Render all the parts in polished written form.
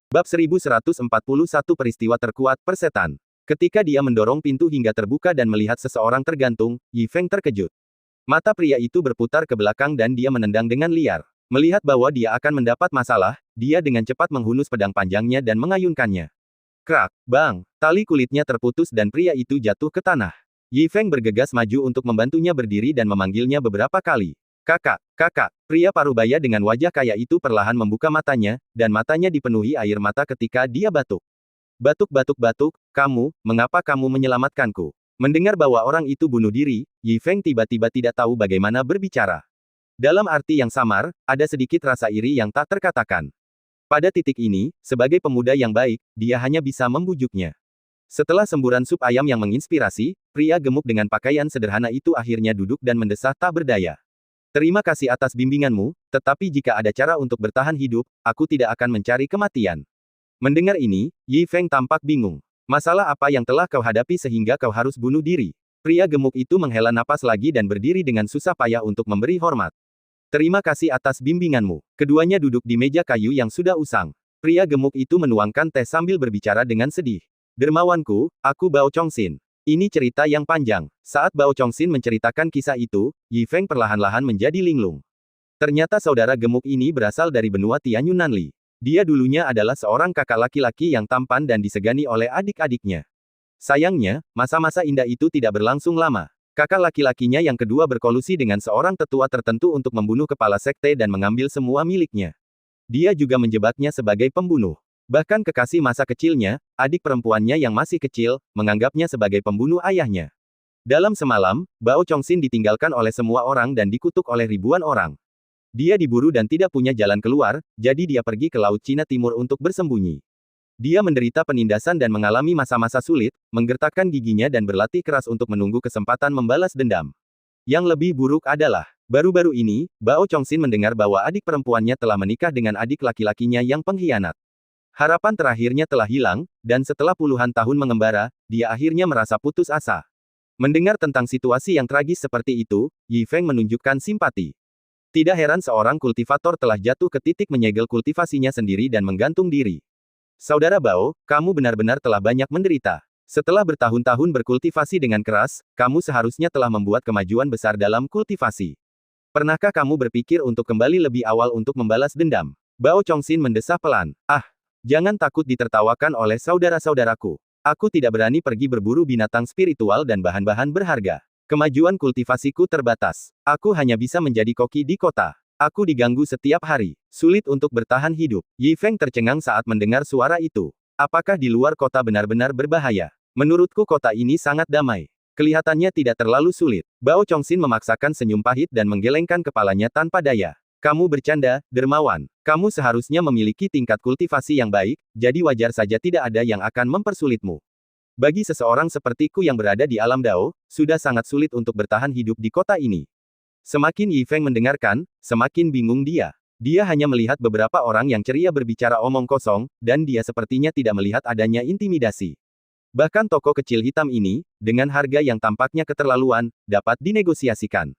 Bab 1141 Peristiwa Terkuat Persetan. Ketika dia mendorong pintu hingga terbuka dan melihat seseorang tergantung, Yi Feng terkejut. Mata pria itu berputar ke belakang dan dia menendang dengan liar. Melihat bahwa dia akan mendapat masalah, dia dengan cepat menghunus pedang panjangnya dan mengayunkannya. Krak, bang, tali kulitnya terputus dan pria itu jatuh ke tanah. Yi Feng bergegas maju untuk membantunya berdiri dan memanggilnya beberapa kali. Kakak, kakak, pria parubaya dengan wajah kaya itu perlahan membuka matanya, dan matanya dipenuhi air mata ketika dia batuk. Batuk, kamu, mengapa kamu menyelamatkanku? Mendengar bahwa orang itu bunuh diri, Yi Feng tiba-tiba tidak tahu bagaimana berbicara. Dalam arti yang samar, ada sedikit rasa iri yang tak terkatakan. Pada titik ini, sebagai pemuda yang baik, dia hanya bisa membujuknya. Setelah semburan sup ayam yang menginspirasi, pria gemuk dengan pakaian sederhana itu akhirnya duduk dan mendesah tak berdaya. Terima kasih atas bimbinganmu, tetapi jika ada cara untuk bertahan hidup, aku tidak akan mencari kematian. Mendengar ini, Yi Feng tampak bingung. Masalah apa yang telah kau hadapi sehingga kau harus bunuh diri? Pria gemuk itu menghela napas lagi dan berdiri dengan susah payah untuk memberi hormat. Terima kasih atas bimbinganmu. Keduanya duduk di meja kayu yang sudah usang. Pria gemuk itu menuangkan teh sambil berbicara dengan sedih. Dermawanku, aku Bao Chongxin. Ini cerita yang panjang. Saat Bao Chongxin menceritakan kisah itu, Yi Feng perlahan-lahan menjadi linglung. Ternyata saudara gemuk ini berasal dari benua Tianyun Nanli. Dia dulunya adalah seorang kakak laki-laki yang tampan dan disegani oleh adik-adiknya. Sayangnya, masa-masa indah itu tidak berlangsung lama. Kakak laki-lakinya yang kedua berkolusi dengan seorang tetua tertentu untuk membunuh kepala sekte dan mengambil semua miliknya. Dia juga menjebaknya sebagai pembunuh. Bahkan kekasih masa kecilnya, adik perempuannya yang masih kecil, menganggapnya sebagai pembunuh ayahnya. Dalam semalam, Bao Chongxin ditinggalkan oleh semua orang dan dikutuk oleh ribuan orang. Dia diburu dan tidak punya jalan keluar, jadi dia pergi ke Laut Cina Timur untuk bersembunyi. Dia menderita penindasan dan mengalami masa-masa sulit, menggertakkan giginya dan berlatih keras untuk menunggu kesempatan membalas dendam. Yang lebih buruk adalah, baru-baru ini, Bao Chongxin mendengar bahwa adik perempuannya telah menikah dengan adik laki-lakinya yang pengkhianat. Harapan terakhirnya telah hilang, dan setelah puluhan tahun mengembara, dia akhirnya merasa putus asa. Mendengar tentang situasi yang tragis seperti itu, Yi Feng menunjukkan simpati. Tidak heran seorang kultivator telah jatuh ke titik menyegel kultivasinya sendiri dan menggantung diri. Saudara Bao, kamu benar-benar telah banyak menderita. Setelah bertahun-tahun berkultivasi dengan keras, kamu seharusnya telah membuat kemajuan besar dalam kultivasi. Pernahkah kamu berpikir untuk kembali lebih awal untuk membalas dendam? Bao Chongxin mendesah pelan. Jangan takut ditertawakan oleh saudara-saudaraku. Aku tidak berani pergi berburu binatang spiritual dan bahan-bahan berharga. Kemajuan kultivasiku terbatas. Aku hanya bisa menjadi koki di kota. Aku diganggu setiap hari. Sulit untuk bertahan hidup. Yi Feng tercengang saat mendengar suara itu. Apakah di luar kota benar-benar berbahaya? Menurutku kota ini sangat damai. Kelihatannya tidak terlalu sulit. Bao Chongxin memaksakan senyum pahit dan menggelengkan kepalanya tanpa daya. Kamu bercanda, dermawan. Kamu seharusnya memiliki tingkat kultivasi yang baik, jadi wajar saja tidak ada yang akan mempersulitmu. Bagi seseorang sepertiku yang berada di alam Dao, sudah sangat sulit untuk bertahan hidup di kota ini. Semakin Yi Feng mendengarkan, semakin bingung dia. Dia hanya melihat beberapa orang yang ceria berbicara omong kosong, dan dia sepertinya tidak melihat adanya intimidasi. Bahkan toko kecil hitam ini, dengan harga yang tampaknya keterlaluan, dapat dinegosiasikan.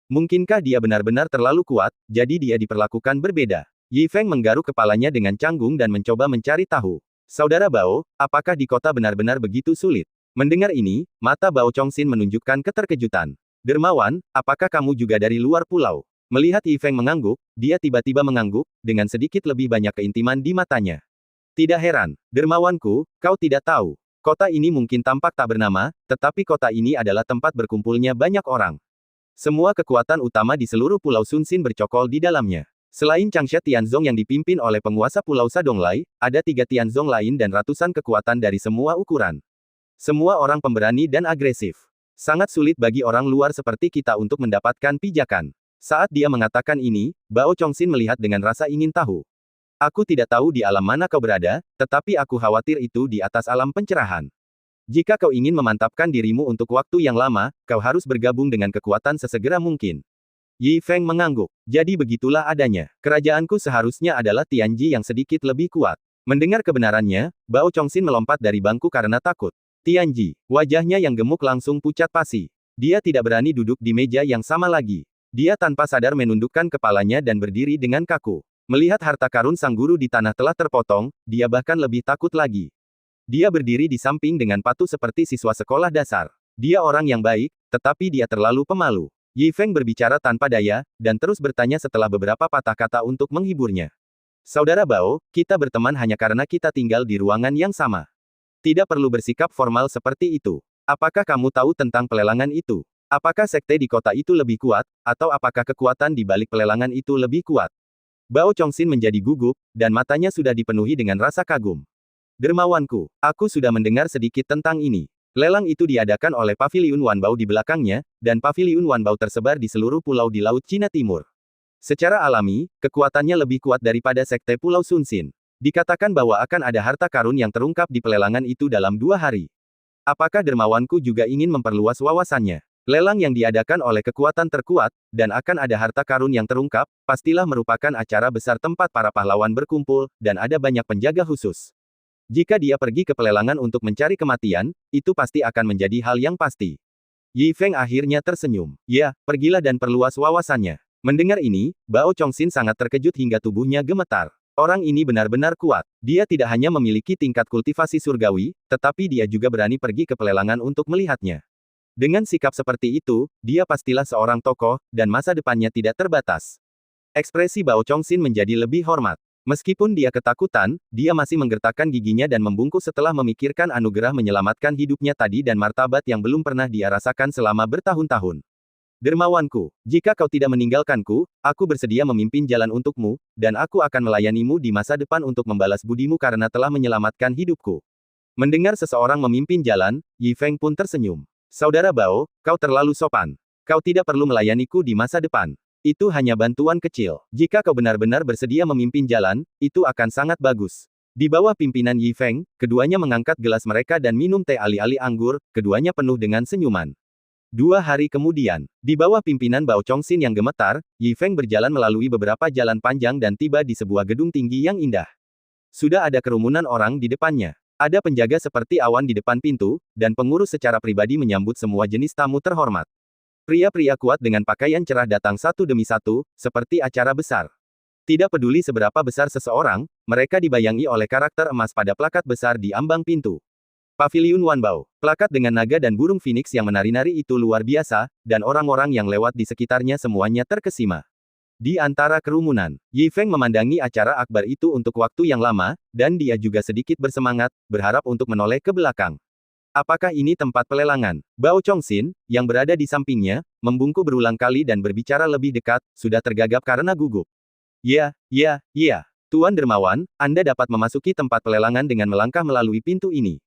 Mungkinkah dia benar-benar terlalu kuat, jadi dia diperlakukan berbeda? Yi Feng menggaruk kepalanya dengan canggung dan mencoba mencari tahu. Saudara Bao, apakah di kota benar-benar begitu sulit? Mendengar ini, mata Bao Chongxin menunjukkan keterkejutan. Dermawan, apakah kamu juga dari luar pulau? Melihat Yi Feng mengangguk, dia tiba-tiba mengangguk, dengan sedikit lebih banyak keintiman di matanya. Tidak heran, dermawanku, kau tidak tahu. Kota ini mungkin tampak tak bernama, tetapi kota ini adalah tempat berkumpulnya banyak orang. Semua kekuatan utama di seluruh Pulau Sunsin bercokol di dalamnya. Selain Changsha Tianzong yang dipimpin oleh penguasa Pulau Sadonglai, ada 3 Tianzong lain dan ratusan kekuatan dari semua ukuran. Semua orang pemberani dan agresif. Sangat sulit bagi orang luar seperti kita untuk mendapatkan pijakan. Saat dia mengatakan ini, Bao Chongxin melihat dengan rasa ingin tahu. Aku tidak tahu di alam mana kau berada, tetapi aku khawatir itu di atas alam pencerahan. Jika kau ingin memantapkan dirimu untuk waktu yang lama, kau harus bergabung dengan kekuatan sesegera mungkin. Yi Feng mengangguk. Jadi begitulah adanya. Kerajaanku seharusnya adalah Tianji yang sedikit lebih kuat. Mendengar kebenarannya, Bao Chongxin melompat dari bangku karena takut. Tianji, wajahnya yang gemuk langsung pucat pasi. Dia tidak berani duduk di meja yang sama lagi. Dia tanpa sadar menundukkan kepalanya dan berdiri dengan kaku. Melihat harta karun sang guru di tanah telah terpotong, dia bahkan lebih takut lagi. Dia berdiri di samping dengan patuh seperti siswa sekolah dasar. Dia orang yang baik, tetapi dia terlalu pemalu. Yi Feng berbicara tanpa daya, dan terus bertanya setelah beberapa patah kata untuk menghiburnya. Saudara Bao, kita berteman hanya karena kita tinggal di ruangan yang sama. Tidak perlu bersikap formal seperti itu. Apakah kamu tahu tentang pelelangan itu? Apakah sekte di kota itu lebih kuat, atau apakah kekuatan di balik pelelangan itu lebih kuat? Bao Chongxin menjadi gugup, dan matanya sudah dipenuhi dengan rasa kagum. Dermawanku, aku sudah mendengar sedikit tentang ini. Lelang itu diadakan oleh Paviliun Wanbao di belakangnya, dan Paviliun Wanbao tersebar di seluruh pulau di Laut Cina Timur. Secara alami, kekuatannya lebih kuat daripada sekte Pulau Sunsin. Dikatakan bahwa akan ada harta karun yang terungkap di pelelangan itu dalam 2 hari. Apakah dermawanku juga ingin memperluas wawasannya? Lelang yang diadakan oleh kekuatan terkuat, dan akan ada harta karun yang terungkap, pastilah merupakan acara besar tempat para pahlawan berkumpul, dan ada banyak penjaga khusus. Jika dia pergi ke pelelangan untuk mencari kematian, itu pasti akan menjadi hal yang pasti. Yi Feng akhirnya tersenyum. Ya, pergilah dan perluas wawasannya. Mendengar ini, Bao Chongxin sangat terkejut hingga tubuhnya gemetar. Orang ini benar-benar kuat. Dia tidak hanya memiliki tingkat kultivasi surgawi, tetapi dia juga berani pergi ke pelelangan untuk melihatnya. Dengan sikap seperti itu, dia pastilah seorang tokoh, dan masa depannya tidak terbatas. Ekspresi Bao Chongxin menjadi lebih hormat. Meskipun dia ketakutan, dia masih menggertakkan giginya dan membungkuk setelah memikirkan anugerah menyelamatkan hidupnya tadi dan martabat yang belum pernah dia rasakan selama bertahun-tahun. Dermawanku, jika kau tidak meninggalkanku, aku bersedia memimpin jalan untukmu, dan aku akan melayanimu di masa depan untuk membalas budimu karena telah menyelamatkan hidupku. Mendengar seseorang memimpin jalan, Yi Feng pun tersenyum. Saudara Bao, kau terlalu sopan. Kau tidak perlu melayaniku di masa depan. Itu hanya bantuan kecil. Jika kau benar-benar bersedia memimpin jalan, itu akan sangat bagus. Di bawah pimpinan Yi Feng, keduanya mengangkat gelas mereka dan minum teh alih-alih anggur, keduanya penuh dengan senyuman. 2 hari kemudian, di bawah pimpinan Bao Chongxin yang gemetar, Yi Feng berjalan melalui beberapa jalan panjang dan tiba di sebuah gedung tinggi yang indah. Sudah ada kerumunan orang di depannya. Ada penjaga seperti awan di depan pintu, dan pengurus secara pribadi menyambut semua jenis tamu terhormat. Pria-pria kuat dengan pakaian cerah datang satu demi satu, seperti acara besar. Tidak peduli seberapa besar seseorang, mereka dibayangi oleh karakter emas pada plakat besar di ambang pintu. Paviliun Wanbao. Plakat dengan naga dan burung phoenix yang menari-nari itu luar biasa, dan orang-orang yang lewat di sekitarnya semuanya terkesima. Di antara kerumunan, Yi Feng memandangi acara akbar itu untuk waktu yang lama, dan dia juga sedikit bersemangat, berharap untuk menoleh ke belakang. Apakah ini tempat pelelangan? Bao Chongxin, yang berada di sampingnya, membungkuk berulang kali dan berbicara lebih dekat, sudah tergagap karena gugup. Ya, Tuan Dermawan, Anda dapat memasuki tempat pelelangan dengan melangkah melalui pintu ini.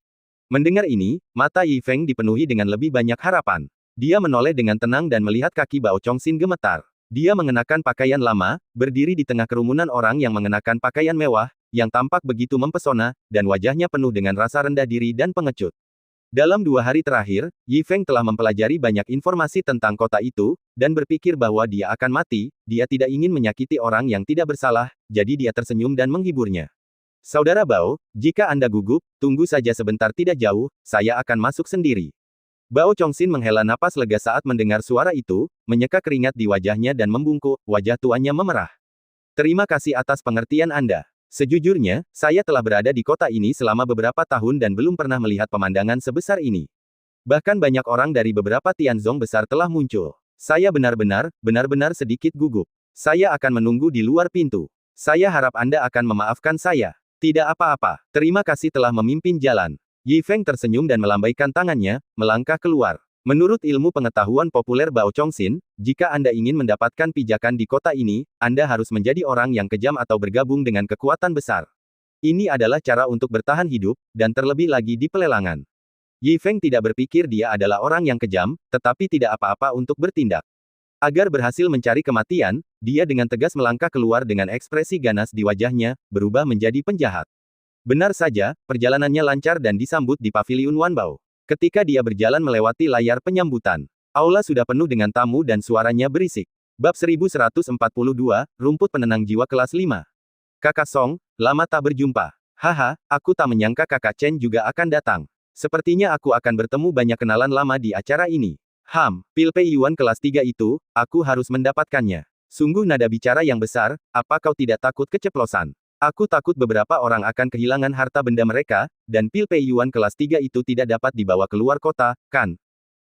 Mendengar ini, mata Yi Feng dipenuhi dengan lebih banyak harapan. Dia menoleh dengan tenang dan melihat kaki Bao Chongxin gemetar. Dia mengenakan pakaian lama, berdiri di tengah kerumunan orang yang mengenakan pakaian mewah, yang tampak begitu mempesona, dan wajahnya penuh dengan rasa rendah diri dan pengecut. Dalam 2 hari terakhir, Yi Feng telah mempelajari banyak informasi tentang kota itu, dan berpikir bahwa dia akan mati, dia tidak ingin menyakiti orang yang tidak bersalah, jadi dia tersenyum dan menghiburnya. Saudara Bao, jika Anda gugup, tunggu saja sebentar tidak jauh, saya akan masuk sendiri. Bao Chongxin menghela napas lega saat mendengar suara itu, menyeka keringat di wajahnya dan membungkuk, wajah tuannya memerah. Terima kasih atas pengertian Anda. Sejujurnya, saya telah berada di kota ini selama beberapa tahun dan belum pernah melihat pemandangan sebesar ini. Bahkan banyak orang dari beberapa Tianzong besar telah muncul. Saya benar-benar sedikit gugup. Saya akan menunggu di luar pintu. Saya harap Anda akan memaafkan saya. Tidak apa-apa. Terima kasih telah memimpin jalan. Yi Feng tersenyum dan melambaikan tangannya, melangkah keluar. Menurut ilmu pengetahuan populer Bao Chongxin, jika Anda ingin mendapatkan pijakan di kota ini, Anda harus menjadi orang yang kejam atau bergabung dengan kekuatan besar. Ini adalah cara untuk bertahan hidup, dan terlebih lagi di pelelangan. Yi Feng tidak berpikir dia adalah orang yang kejam, tetapi tidak apa-apa untuk bertindak. Agar berhasil mencari kematian, dia dengan tegas melangkah keluar dengan ekspresi ganas di wajahnya, berubah menjadi penjahat. Benar saja, perjalanannya lancar dan disambut di Paviliun Wanbao. Ketika dia berjalan melewati layar penyambutan, aula sudah penuh dengan tamu dan suaranya berisik. Bab 1142, Rumput Penenang Jiwa kelas 5. Kakak Song, lama tak berjumpa. Haha, aku tak menyangka kakak Chen juga akan datang. Sepertinya aku akan bertemu banyak kenalan lama di acara ini. Pil Pei Yuan kelas 3 itu, aku harus mendapatkannya. Sungguh nada bicara yang besar, apa kau tidak takut keceplosan? Aku takut beberapa orang akan kehilangan harta benda mereka, dan pil Pei Yuan kelas 3 itu tidak dapat dibawa keluar kota, kan?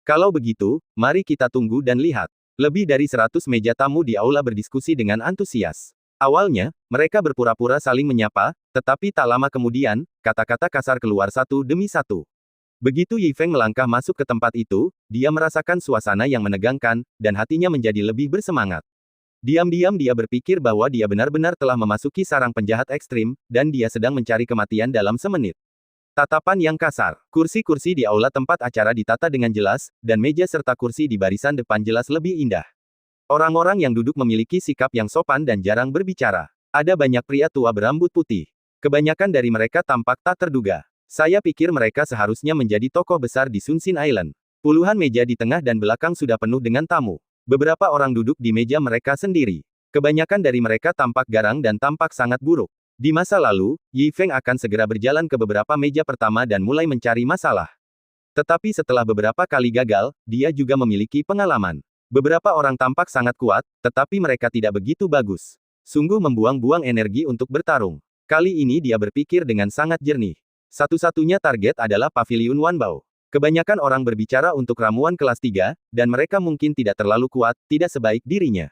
Kalau begitu, mari kita tunggu dan lihat. Lebih dari 100 meja tamu di aula berdiskusi dengan antusias. Awalnya, mereka berpura-pura saling menyapa, tetapi tak lama kemudian, kata-kata kasar keluar satu demi satu. Begitu Yi Feng melangkah masuk ke tempat itu, dia merasakan suasana yang menegangkan, dan hatinya menjadi lebih bersemangat. Diam-diam dia berpikir bahwa dia benar-benar telah memasuki sarang penjahat ekstrim, dan dia sedang mencari kematian dalam semenit. Tatapan yang kasar. Kursi-kursi di aula tempat acara ditata dengan jelas, dan meja serta kursi di barisan depan jelas lebih indah. Orang-orang yang duduk memiliki sikap yang sopan dan jarang berbicara. Ada banyak pria tua berambut putih. Kebanyakan dari mereka tampak tak terduga. Saya pikir mereka seharusnya menjadi tokoh besar di Sun Sin Island. Puluhan meja di tengah dan belakang sudah penuh dengan tamu. Beberapa orang duduk di meja mereka sendiri. Kebanyakan dari mereka tampak garang dan tampak sangat buruk. Di masa lalu, Yi Feng akan segera berjalan ke beberapa meja pertama dan mulai mencari masalah. Tetapi setelah beberapa kali gagal, dia juga memiliki pengalaman. Beberapa orang tampak sangat kuat, tetapi mereka tidak begitu bagus. Sungguh membuang-buang energi untuk bertarung. Kali ini dia berpikir dengan sangat jernih. Satu-satunya target adalah Paviliun Wanbao. Kebanyakan orang berbicara untuk ramuan kelas 3, dan mereka mungkin tidak terlalu kuat, tidak sebaik dirinya.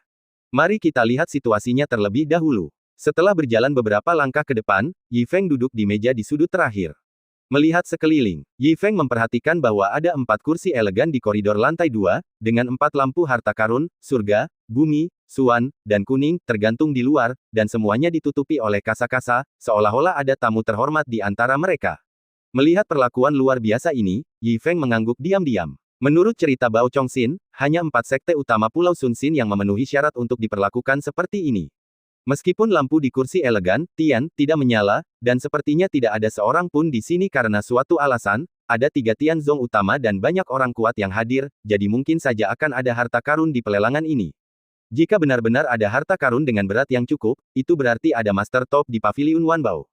Mari kita lihat situasinya terlebih dahulu. Setelah berjalan beberapa langkah ke depan, Yi Feng duduk di meja di sudut terakhir. Melihat sekeliling, Yi Feng memperhatikan bahwa ada 4 kursi elegan di koridor lantai 2, dengan 4 lampu harta karun, surga, bumi, suan, dan kuning, tergantung di luar, dan semuanya ditutupi oleh kasa-kasa, seolah-olah ada tamu terhormat di antara mereka. Melihat perlakuan luar biasa ini, Yi Feng mengangguk diam-diam. Menurut cerita Bao Chongxin, hanya 4 sekte utama Pulau Sun Sin yang memenuhi syarat untuk diperlakukan seperti ini. Meskipun lampu di kursi elegan, Tian, tidak menyala, dan sepertinya tidak ada seorang pun di sini karena suatu alasan, ada 3 Tian Zong utama dan banyak orang kuat yang hadir, jadi mungkin saja akan ada harta karun di pelelangan ini. Jika benar-benar ada harta karun dengan berat yang cukup, itu berarti ada master top di Paviliun Wanbao.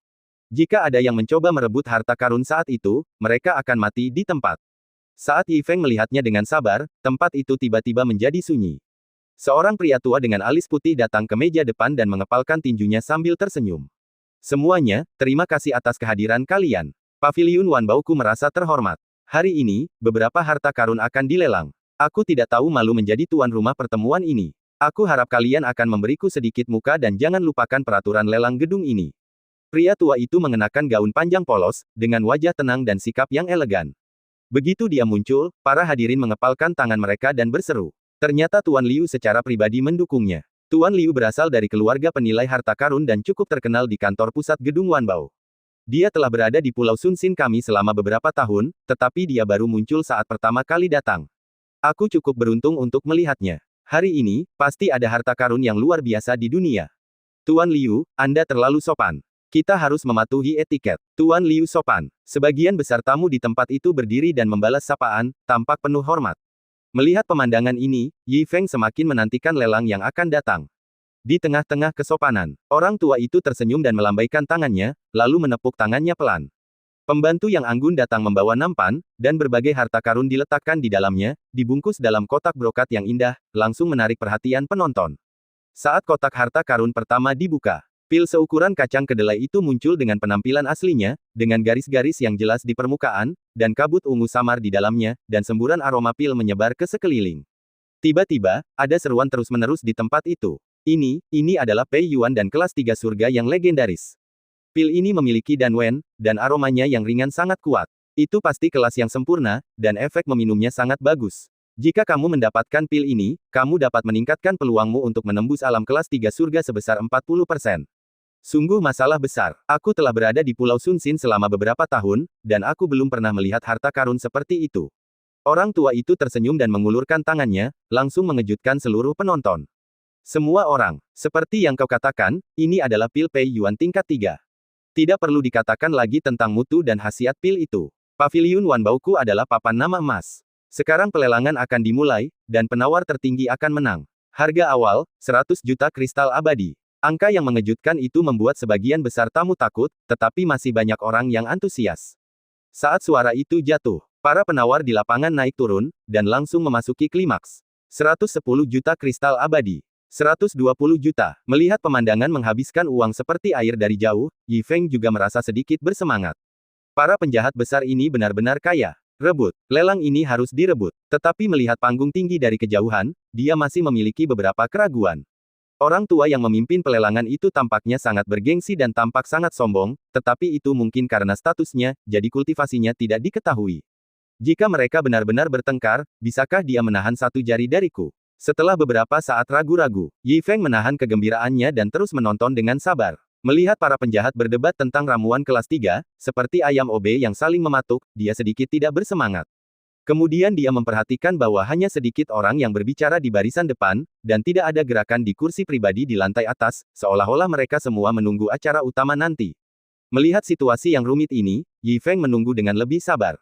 Jika ada yang mencoba merebut harta karun saat itu, mereka akan mati di tempat. Saat Yi Feng melihatnya dengan sabar, tempat itu tiba-tiba menjadi sunyi. Seorang pria tua dengan alis putih datang ke meja depan dan mengepalkan tinjunya sambil tersenyum. Semuanya, terima kasih atas kehadiran kalian. Paviliun Wanbao ku merasa terhormat. Hari ini, beberapa harta karun akan dilelang. Aku tidak tahu malu menjadi tuan rumah pertemuan ini. Aku harap kalian akan memberiku sedikit muka dan jangan lupakan peraturan lelang gedung ini. Pria tua itu mengenakan gaun panjang polos, dengan wajah tenang dan sikap yang elegan. Begitu dia muncul, para hadirin mengepalkan tangan mereka dan berseru. Ternyata Tuan Liu secara pribadi mendukungnya. Tuan Liu berasal dari keluarga penilai harta karun dan cukup terkenal di kantor pusat gedung Wanbao. Dia telah berada di Pulau Sun Sin kami selama beberapa tahun, tetapi dia baru muncul saat pertama kali datang. Aku cukup beruntung untuk melihatnya. Hari ini, pasti ada harta karun yang luar biasa di dunia. Tuan Liu, Anda terlalu sopan. Kita harus mematuhi etiket. Tuan Liu sopan. Sebagian besar tamu di tempat itu berdiri dan membalas sapaan, tampak penuh hormat. Melihat pemandangan ini, Yi Feng semakin menantikan lelang yang akan datang. Di tengah-tengah kesopanan, orang tua itu tersenyum dan melambaikan tangannya, lalu menepuk tangannya pelan. Pembantu yang anggun datang membawa nampan, dan berbagai harta karun diletakkan di dalamnya, dibungkus dalam kotak brokat yang indah, langsung menarik perhatian penonton. Saat kotak harta karun pertama dibuka, pil seukuran kacang kedelai itu muncul dengan penampilan aslinya, dengan garis-garis yang jelas di permukaan, dan kabut ungu samar di dalamnya, dan semburan aroma pil menyebar ke sekeliling. Tiba-tiba, ada seruan terus-menerus di tempat itu. Ini adalah Pei Yuan dan kelas 3 surga yang legendaris. Pil ini memiliki danwen, dan aromanya yang ringan sangat kuat. Itu pasti kelas yang sempurna, dan efek meminumnya sangat bagus. Jika kamu mendapatkan pil ini, kamu dapat meningkatkan peluangmu untuk menembus alam kelas 3 surga sebesar 40%. Sungguh masalah besar. Aku telah berada di Pulau Sun Sin selama beberapa tahun, dan aku belum pernah melihat harta karun seperti itu. Orang tua itu tersenyum dan mengulurkan tangannya, langsung mengejutkan seluruh penonton. Semua orang, seperti yang kau katakan, ini adalah pil Pei Yuan tingkat 3. Tidak perlu dikatakan lagi tentang mutu dan khasiat pil itu. Paviliun Wanbao ku adalah papan nama emas. Sekarang pelelangan akan dimulai, dan penawar tertinggi akan menang. Harga awal, 100 juta kristal abadi. Angka yang mengejutkan itu membuat sebagian besar tamu takut, tetapi masih banyak orang yang antusias. Saat suara itu jatuh, para penawar di lapangan naik turun, dan langsung memasuki klimaks. 110 juta kristal abadi. 120 juta. Melihat pemandangan menghabiskan uang seperti air dari jauh, Yi Feng juga merasa sedikit bersemangat. Para penjahat besar ini benar-benar kaya. Rebut. Lelang ini harus direbut. Tetapi melihat panggung tinggi dari kejauhan, dia masih memiliki beberapa keraguan. Orang tua yang memimpin pelelangan itu tampaknya sangat bergengsi dan tampak sangat sombong, tetapi itu mungkin karena statusnya, jadi kultivasinya tidak diketahui. Jika mereka benar-benar bertengkar, bisakah dia menahan satu jari dariku? Setelah beberapa saat ragu-ragu, Yi Feng menahan kegembiraannya dan terus menonton dengan sabar. Melihat para penjahat berdebat tentang ramuan kelas 3, seperti ayam OB yang saling mematuk, dia sedikit tidak bersemangat. Kemudian dia memperhatikan bahwa hanya sedikit orang yang berbicara di barisan depan, dan tidak ada gerakan di kursi pribadi di lantai atas, seolah-olah mereka semua menunggu acara utama nanti. Melihat situasi yang rumit ini, Yi Feng menunggu dengan lebih sabar.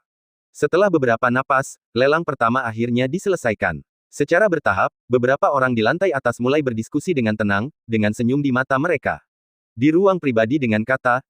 Setelah beberapa napas, lelang pertama akhirnya diselesaikan. Secara bertahap, beberapa orang di lantai atas mulai berdiskusi dengan tenang, dengan senyum di mata mereka. Di ruang pribadi dengan kata,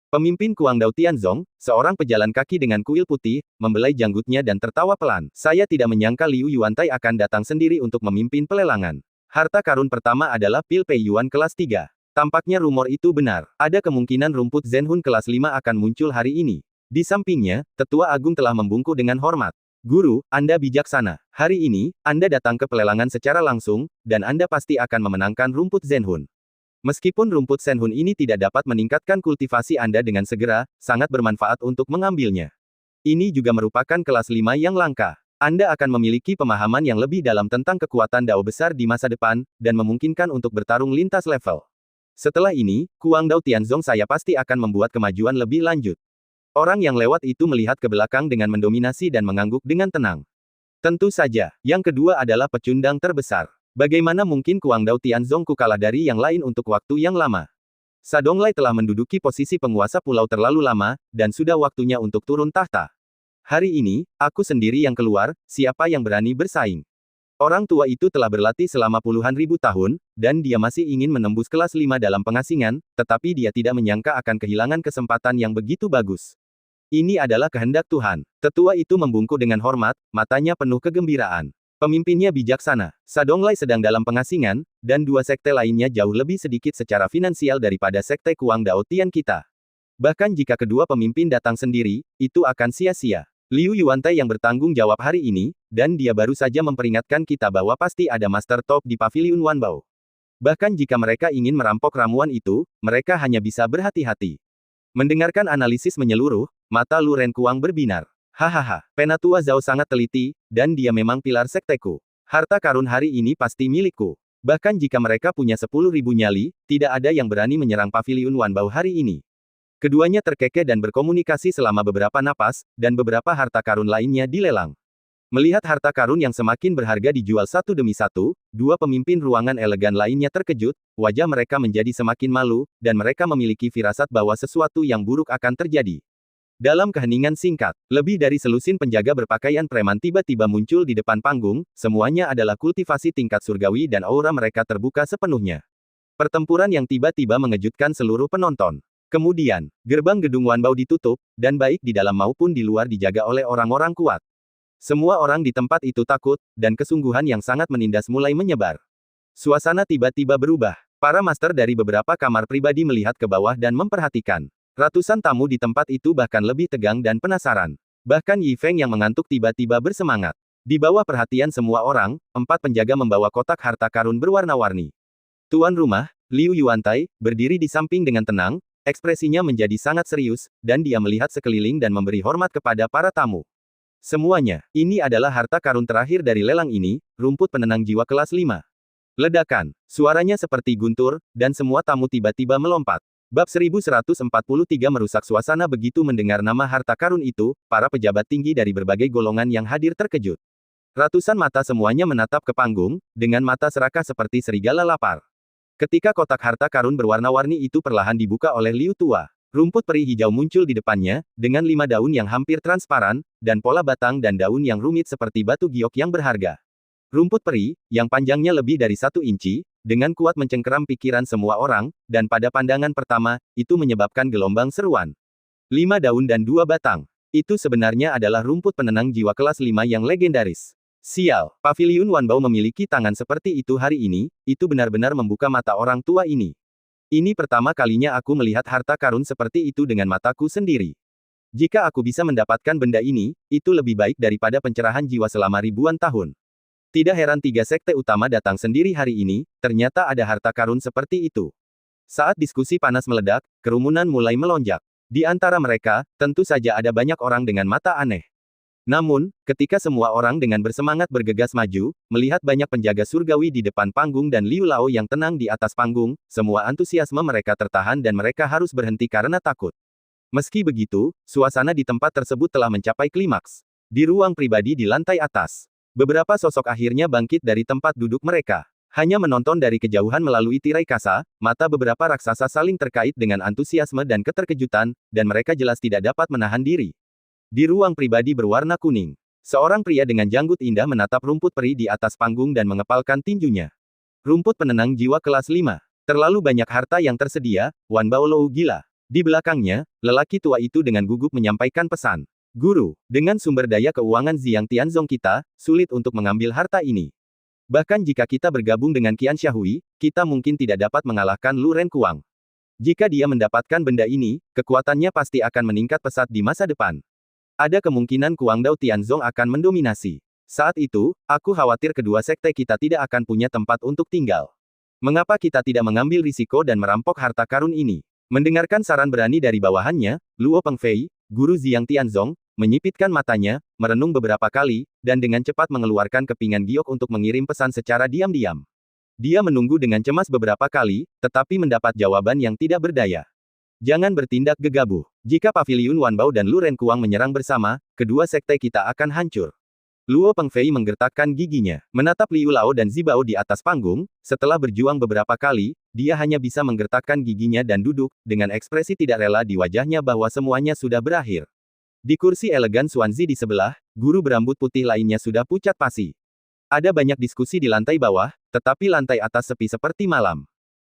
Pemimpin Kuang Dao Tianzong, seorang pejalan kaki dengan kuil putih, membelai janggutnya dan tertawa pelan. Saya tidak menyangka Liu Yuantai akan datang sendiri untuk memimpin pelelangan. Harta karun pertama adalah pil Pei Yuan kelas 3. Tampaknya rumor itu benar. Ada kemungkinan rumput Zhenhun kelas 5 akan muncul hari ini. Di sampingnya, Tetua Agung telah membungkuk dengan hormat. Guru, Anda bijaksana. Hari ini, Anda datang ke pelelangan secara langsung, dan Anda pasti akan memenangkan rumput Zhenhun. Meskipun rumput Zhenhun ini tidak dapat meningkatkan kultivasi Anda dengan segera, sangat bermanfaat untuk mengambilnya. Ini juga merupakan kelas 5 yang langka. Anda akan memiliki pemahaman yang lebih dalam tentang kekuatan Dao besar di masa depan, dan memungkinkan untuk bertarung lintas level. Setelah ini, Kuang Dao Tianzong saya pasti akan membuat kemajuan lebih lanjut. Orang yang lewat itu melihat ke belakang dengan mendominasi dan mengangguk dengan tenang. Tentu saja, yang kedua adalah pecundang terbesar. Bagaimana mungkin Kuang Dao Tianzong ku kalah dari yang lain untuk waktu yang lama? Sadonglai telah menduduki posisi penguasa pulau terlalu lama, dan sudah waktunya untuk turun tahta. Hari ini, aku sendiri yang keluar, siapa yang berani bersaing? Orang tua itu telah berlatih selama puluhan ribu tahun, dan dia masih ingin menembus kelas 5 dalam pengasingan, tetapi dia tidak menyangka akan kehilangan kesempatan yang begitu bagus. Ini adalah kehendak Tuhan. Tetua itu membungkuk dengan hormat, matanya penuh kegembiraan. Pemimpinnya bijaksana. Sadonglai sedang dalam pengasingan, dan dua sekte lainnya jauh lebih sedikit secara finansial daripada sekte Kuang Dao Tian kita. Bahkan jika kedua pemimpin datang sendiri, itu akan sia-sia. Liu Yuantai yang bertanggung jawab hari ini, dan dia baru saja memperingatkan kita bahwa pasti ada Master Top di Paviliun Wanbao. Bahkan jika mereka ingin merampok ramuan itu, mereka hanya bisa berhati-hati. Mendengarkan analisis menyeluruh, mata Lu Ren Kuang berbinar. Hahaha, Penatua Zhao sangat teliti, dan dia memang pilar sekteku. Harta karun hari ini pasti milikku. Bahkan jika mereka punya 10.000 nyali, tidak ada yang berani menyerang Paviliun Wanbao hari ini. Keduanya terkekeh dan berkomunikasi selama beberapa napas, dan beberapa harta karun lainnya dilelang. Melihat harta karun yang semakin berharga dijual satu demi satu, dua pemimpin ruangan elegan lainnya terkejut, wajah mereka menjadi semakin malu, dan mereka memiliki firasat bahwa sesuatu yang buruk akan terjadi. Dalam keheningan singkat, lebih dari selusin penjaga berpakaian preman tiba-tiba muncul di depan panggung, semuanya adalah kultivasi tingkat surgawi dan aura mereka terbuka sepenuhnya. Pertempuran yang tiba-tiba mengejutkan seluruh penonton. Kemudian, gerbang gedung Wanbao ditutup, dan baik di dalam maupun di luar dijaga oleh orang-orang kuat. Semua orang di tempat itu takut, dan kesungguhan yang sangat menindas mulai menyebar. Suasana tiba-tiba berubah. Para master dari beberapa kamar pribadi melihat ke bawah dan memperhatikan. Ratusan tamu di tempat itu bahkan lebih tegang dan penasaran. Bahkan Yi Feng yang mengantuk tiba-tiba bersemangat. Di bawah perhatian semua orang, 4 penjaga membawa kotak harta karun berwarna-warni. Tuan rumah, Liu Yuantai, berdiri di samping dengan tenang, ekspresinya menjadi sangat serius, dan dia melihat sekeliling dan memberi hormat kepada para tamu. Semuanya, ini adalah harta karun terakhir dari lelang ini, rumput penenang jiwa kelas 5. Ledakan, suaranya seperti guntur, dan semua tamu tiba-tiba melompat. Bab 1143 merusak suasana begitu mendengar nama harta karun itu, para pejabat tinggi dari berbagai golongan yang hadir terkejut. Ratusan mata semuanya menatap ke panggung, dengan mata serakah seperti serigala lapar. Ketika kotak harta karun berwarna-warni itu perlahan dibuka oleh Liu Tua. Rumput peri hijau muncul di depannya, dengan 5 daun yang hampir transparan, dan pola batang dan daun yang rumit seperti batu giok yang berharga. Rumput peri, yang panjangnya lebih dari 1 inci, dengan kuat mencengkeram pikiran semua orang, dan pada pandangan pertama, itu menyebabkan gelombang seruan. 5 daun dan 2 batang. Itu sebenarnya adalah rumput penenang jiwa kelas 5 yang legendaris. Sial, Paviliun Wanbao memiliki tangan seperti itu hari ini, itu benar-benar membuka mata orang tua ini. Ini pertama kalinya aku melihat harta karun seperti itu dengan mataku sendiri. Jika aku bisa mendapatkan benda ini, itu lebih baik daripada pencerahan jiwa selama ribuan tahun. Tidak heran tiga sekte utama datang sendiri hari ini, ternyata ada harta karun seperti itu. Saat diskusi panas meledak, kerumunan mulai melonjak. Di antara mereka, tentu saja ada banyak orang dengan mata aneh. Namun, ketika semua orang dengan bersemangat bergegas maju, melihat banyak penjaga surgawi di depan panggung dan Liu Lao yang tenang di atas panggung, semua antusiasme mereka tertahan dan mereka harus berhenti karena takut. Meski begitu, suasana di tempat tersebut telah mencapai klimaks. Di ruang pribadi di lantai atas, beberapa sosok akhirnya bangkit dari tempat duduk mereka. Hanya menonton dari kejauhan melalui tirai kasa, mata beberapa raksasa saling terkait dengan antusiasme dan keterkejutan, dan mereka jelas tidak dapat menahan diri. Di ruang pribadi berwarna kuning, seorang pria dengan janggut indah menatap rumput peri di atas panggung dan mengepalkan tinjunya. Rumput penenang jiwa kelas 5. Terlalu banyak harta yang tersedia, Wanbao Lou gila. Di belakangnya, lelaki tua itu dengan gugup menyampaikan pesan. Guru, dengan sumber daya keuangan Ziyang Tianzong kita, sulit untuk mengambil harta ini. Bahkan jika kita bergabung dengan Qian Xiaohui, kita mungkin tidak dapat mengalahkan Lu Renkuang. Jika dia mendapatkan benda ini, kekuatannya pasti akan meningkat pesat di masa depan. Ada kemungkinan Kuang Dao Tianzong akan mendominasi. Saat itu, aku khawatir kedua sekte kita tidak akan punya tempat untuk tinggal. Mengapa kita tidak mengambil risiko dan merampok harta karun ini? Mendengarkan saran berani dari bawahannya, Luo Pengfei, guru Ziyang Tianzong, menyipitkan matanya, merenung beberapa kali, dan dengan cepat mengeluarkan kepingan giok untuk mengirim pesan secara diam-diam. Dia menunggu dengan cemas beberapa kali, tetapi mendapat jawaban yang tidak berdaya. Jangan bertindak gegabah. Jika Paviliun Wanbao dan Lu Renkuang menyerang bersama, kedua sekte kita akan hancur. Luo Pengfei menggertakkan giginya, menatap Liu Lao dan Zibao di atas panggung. Setelah berjuang beberapa kali, dia hanya bisa menggertakkan giginya dan duduk, dengan ekspresi tidak rela di wajahnya bahwa semuanya sudah berakhir. Di kursi elegan Xuanzi di sebelah, guru berambut putih lainnya sudah pucat pasi. Ada banyak diskusi di lantai bawah, tetapi lantai atas sepi seperti malam.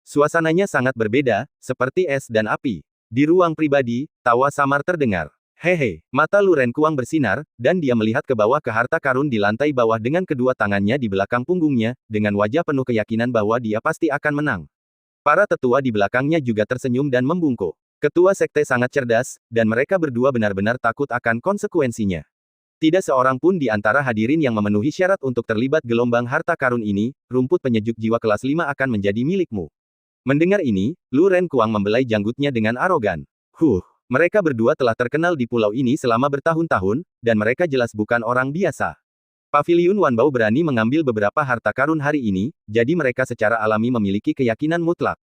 Suasananya sangat berbeda, seperti es dan api. Di ruang pribadi, tawa samar terdengar. Hehe, mata Lu Renkuang bersinar, dan dia melihat ke bawah ke harta karun di lantai bawah dengan kedua tangannya di belakang punggungnya, dengan wajah penuh keyakinan bahwa dia pasti akan menang. Para tetua di belakangnya juga tersenyum dan membungkuk. Ketua sekte sangat cerdas, dan mereka berdua benar-benar takut akan konsekuensinya. Tidak seorang pun di antara hadirin yang memenuhi syarat untuk terlibat gelombang harta karun ini, rumput penyejuk jiwa kelas 5 akan menjadi milikmu. Mendengar ini, Lu Renkuang membelai janggutnya dengan arogan. Mereka berdua telah terkenal di pulau ini selama bertahun-tahun, dan mereka jelas bukan orang biasa. Paviliun Wanbao berani mengambil beberapa harta karun hari ini, jadi mereka secara alami memiliki keyakinan mutlak.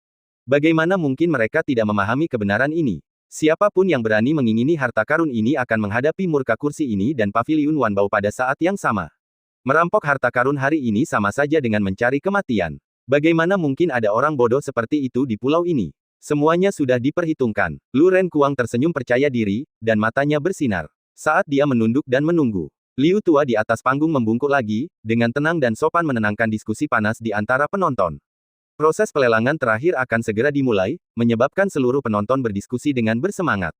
Bagaimana mungkin mereka tidak memahami kebenaran ini? Siapapun yang berani mengingini harta karun ini akan menghadapi murka kursi ini dan Paviliun Wanbao pada saat yang sama. Merampok harta karun hari ini sama saja dengan mencari kematian. Bagaimana mungkin ada orang bodoh seperti itu di pulau ini? Semuanya sudah diperhitungkan. Lu Renkuang tersenyum percaya diri, dan matanya bersinar. Saat dia menunduk dan menunggu, Liu tua di atas panggung membungkuk lagi, dengan tenang dan sopan menenangkan diskusi panas di antara penonton. Proses pelelangan terakhir akan segera dimulai, menyebabkan seluruh penonton berdiskusi dengan bersemangat.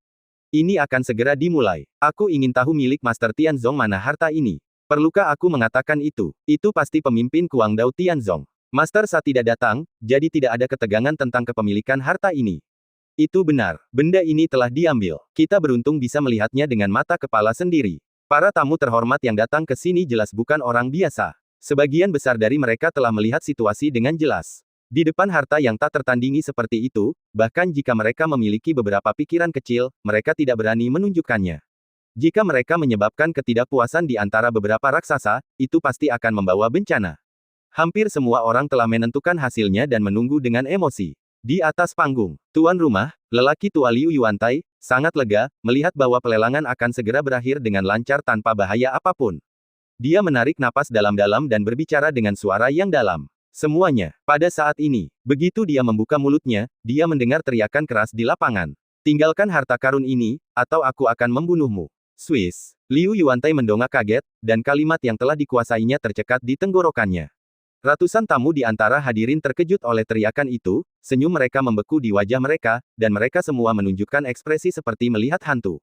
Ini akan segera dimulai. Aku ingin tahu milik Master Tianzong mana harta ini. Perlukah aku mengatakan itu? Itu pasti pemimpin Kuang Dao Tianzong. Master Sa tidak datang, jadi tidak ada ketegangan tentang kepemilikan harta ini. Itu benar, benda ini telah diambil. Kita beruntung bisa melihatnya dengan mata kepala sendiri. Para tamu terhormat yang datang ke sini jelas bukan orang biasa. Sebagian besar dari mereka telah melihat situasi dengan jelas. Di depan harta yang tak tertandingi seperti itu, bahkan jika mereka memiliki beberapa pikiran kecil, mereka tidak berani menunjukkannya. Jika mereka menyebabkan ketidakpuasan di antara beberapa raksasa, itu pasti akan membawa bencana. Hampir semua orang telah menentukan hasilnya dan menunggu dengan emosi. Di atas panggung, tuan rumah, lelaki tua Liu Yuantai, sangat lega, melihat bahwa pelelangan akan segera berakhir dengan lancar tanpa bahaya apapun. Dia menarik napas dalam-dalam dan berbicara dengan suara yang dalam. Semuanya, pada saat ini, begitu dia membuka mulutnya, dia mendengar teriakan keras di lapangan. Tinggalkan harta karun ini, atau aku akan membunuhmu. Swiss. Liu Yuantai mendongak kaget, dan kalimat yang telah dikuasainya tercekat di tenggorokannya. Ratusan tamu di antara hadirin terkejut oleh teriakan itu, senyum mereka membeku di wajah mereka, dan mereka semua menunjukkan ekspresi seperti melihat hantu.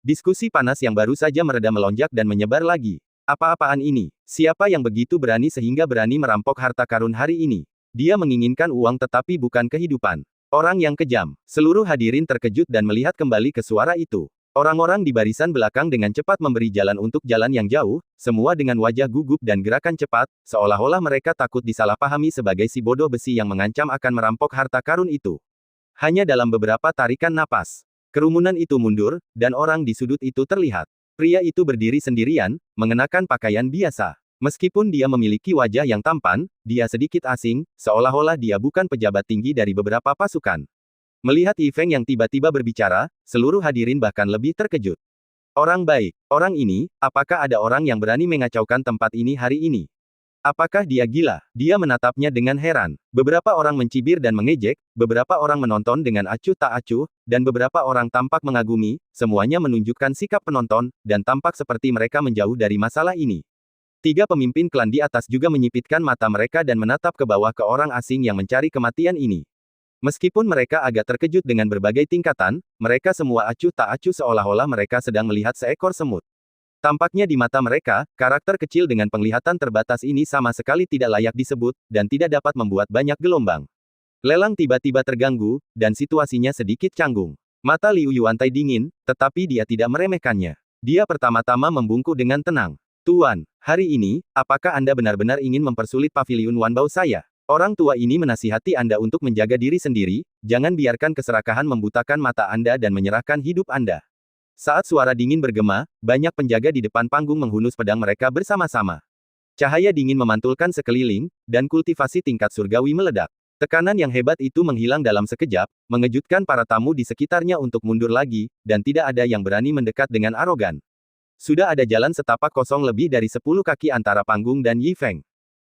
Diskusi panas yang baru saja mereda melonjak dan menyebar lagi. Apa-apaan ini? Siapa yang begitu berani sehingga berani merampok harta karun hari ini? Dia menginginkan uang tetapi bukan kehidupan. Orang yang kejam. Seluruh hadirin terkejut dan melihat kembali ke suara itu. Orang-orang di barisan belakang dengan cepat memberi jalan untuk jalan yang jauh, semua dengan wajah gugup dan gerakan cepat, seolah-olah mereka takut disalahpahami sebagai si bodoh besi yang mengancam akan merampok harta karun itu. Hanya dalam beberapa tarikan napas, kerumunan itu mundur, dan orang di sudut itu terlihat. Pria itu berdiri sendirian, mengenakan pakaian biasa. Meskipun dia memiliki wajah yang tampan, dia sedikit asing, seolah-olah dia bukan pejabat tinggi dari beberapa pasukan. Melihat Yi Feng yang tiba-tiba berbicara, seluruh hadirin bahkan lebih terkejut. Orang baik, orang ini, apakah ada orang yang berani mengacaukan tempat ini hari ini? Apakah dia gila? Dia menatapnya dengan heran. Beberapa orang mencibir dan mengejek, beberapa orang menonton dengan acuh tak acuh, dan beberapa orang tampak mengagumi, semuanya menunjukkan sikap penonton, dan tampak seperti mereka menjauh dari masalah ini. Tiga pemimpin klan di atas juga menyipitkan mata mereka dan menatap ke bawah ke orang asing yang mencari kematian ini. Meskipun mereka agak terkejut dengan berbagai tingkatan, mereka semua acuh tak acuh seolah-olah mereka sedang melihat seekor semut. Tampaknya di mata mereka, karakter kecil dengan penglihatan terbatas ini sama sekali tidak layak disebut, dan tidak dapat membuat banyak gelombang. Lelang tiba-tiba terganggu, dan situasinya sedikit canggung. Mata Liu Yuantai dingin, tetapi dia tidak meremehkannya. Dia pertama-tama membungkuk dengan tenang. Tuan, hari ini, apakah Anda benar-benar ingin mempersulit paviliun Wanbao saya? Orang tua ini menasihati Anda untuk menjaga diri sendiri, jangan biarkan keserakahan membutakan mata Anda dan menyerahkan hidup Anda. Saat suara dingin bergema, banyak penjaga di depan panggung menghunus pedang mereka bersama-sama. Cahaya dingin memantulkan sekeliling, dan kultivasi tingkat surgawi meledak. Tekanan yang hebat itu menghilang dalam sekejap, mengejutkan para tamu di sekitarnya untuk mundur lagi, dan tidak ada yang berani mendekat dengan arogan. Sudah ada jalan setapak kosong lebih dari 10 kaki antara panggung dan Yi Feng.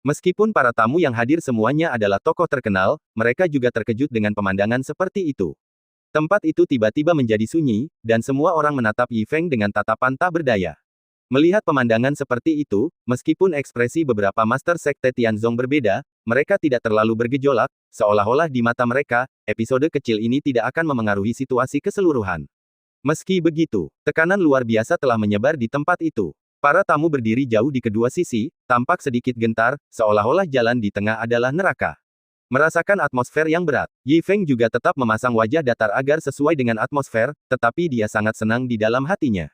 Meskipun para tamu yang hadir semuanya adalah tokoh terkenal, mereka juga terkejut dengan pemandangan seperti itu. Tempat itu tiba-tiba menjadi sunyi, dan semua orang menatap Yi Feng dengan tatapan tak berdaya. Melihat pemandangan seperti itu, meskipun ekspresi beberapa master sekte Tianzong berbeda, mereka tidak terlalu bergejolak, seolah-olah di mata mereka, episode kecil ini tidak akan memengaruhi situasi keseluruhan. Meski begitu, tekanan luar biasa telah menyebar di tempat itu. Para tamu berdiri jauh di kedua sisi, tampak sedikit gentar, seolah-olah jalan di tengah adalah neraka. Merasakan atmosfer yang berat, Yi Feng juga tetap memasang wajah datar agar sesuai dengan atmosfer, tetapi dia sangat senang di dalam hatinya.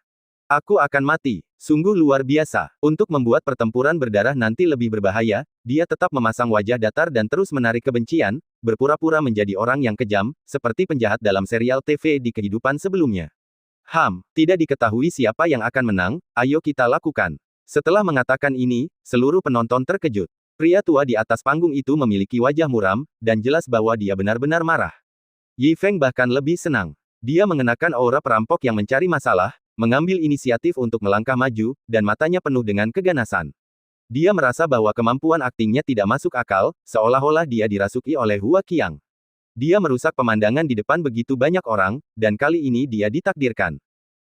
Aku akan mati. Sungguh luar biasa. Untuk membuat pertempuran berdarah nanti lebih berbahaya, dia tetap memasang wajah datar dan terus menarik kebencian, berpura-pura menjadi orang yang kejam, seperti penjahat dalam serial TV di kehidupan sebelumnya. Tidak diketahui siapa yang akan menang, ayo kita lakukan. Setelah mengatakan ini, seluruh penonton terkejut. Pria tua di atas panggung itu memiliki wajah muram, dan jelas bahwa dia benar-benar marah. Yi Feng bahkan lebih senang. Dia mengenakan aura perampok yang mencari masalah, mengambil inisiatif untuk melangkah maju, dan matanya penuh dengan keganasan. Dia merasa bahwa kemampuan aktingnya tidak masuk akal, seolah-olah dia dirasuki oleh Hua Qiang. Dia merusak pemandangan di depan begitu banyak orang, dan kali ini dia ditakdirkan.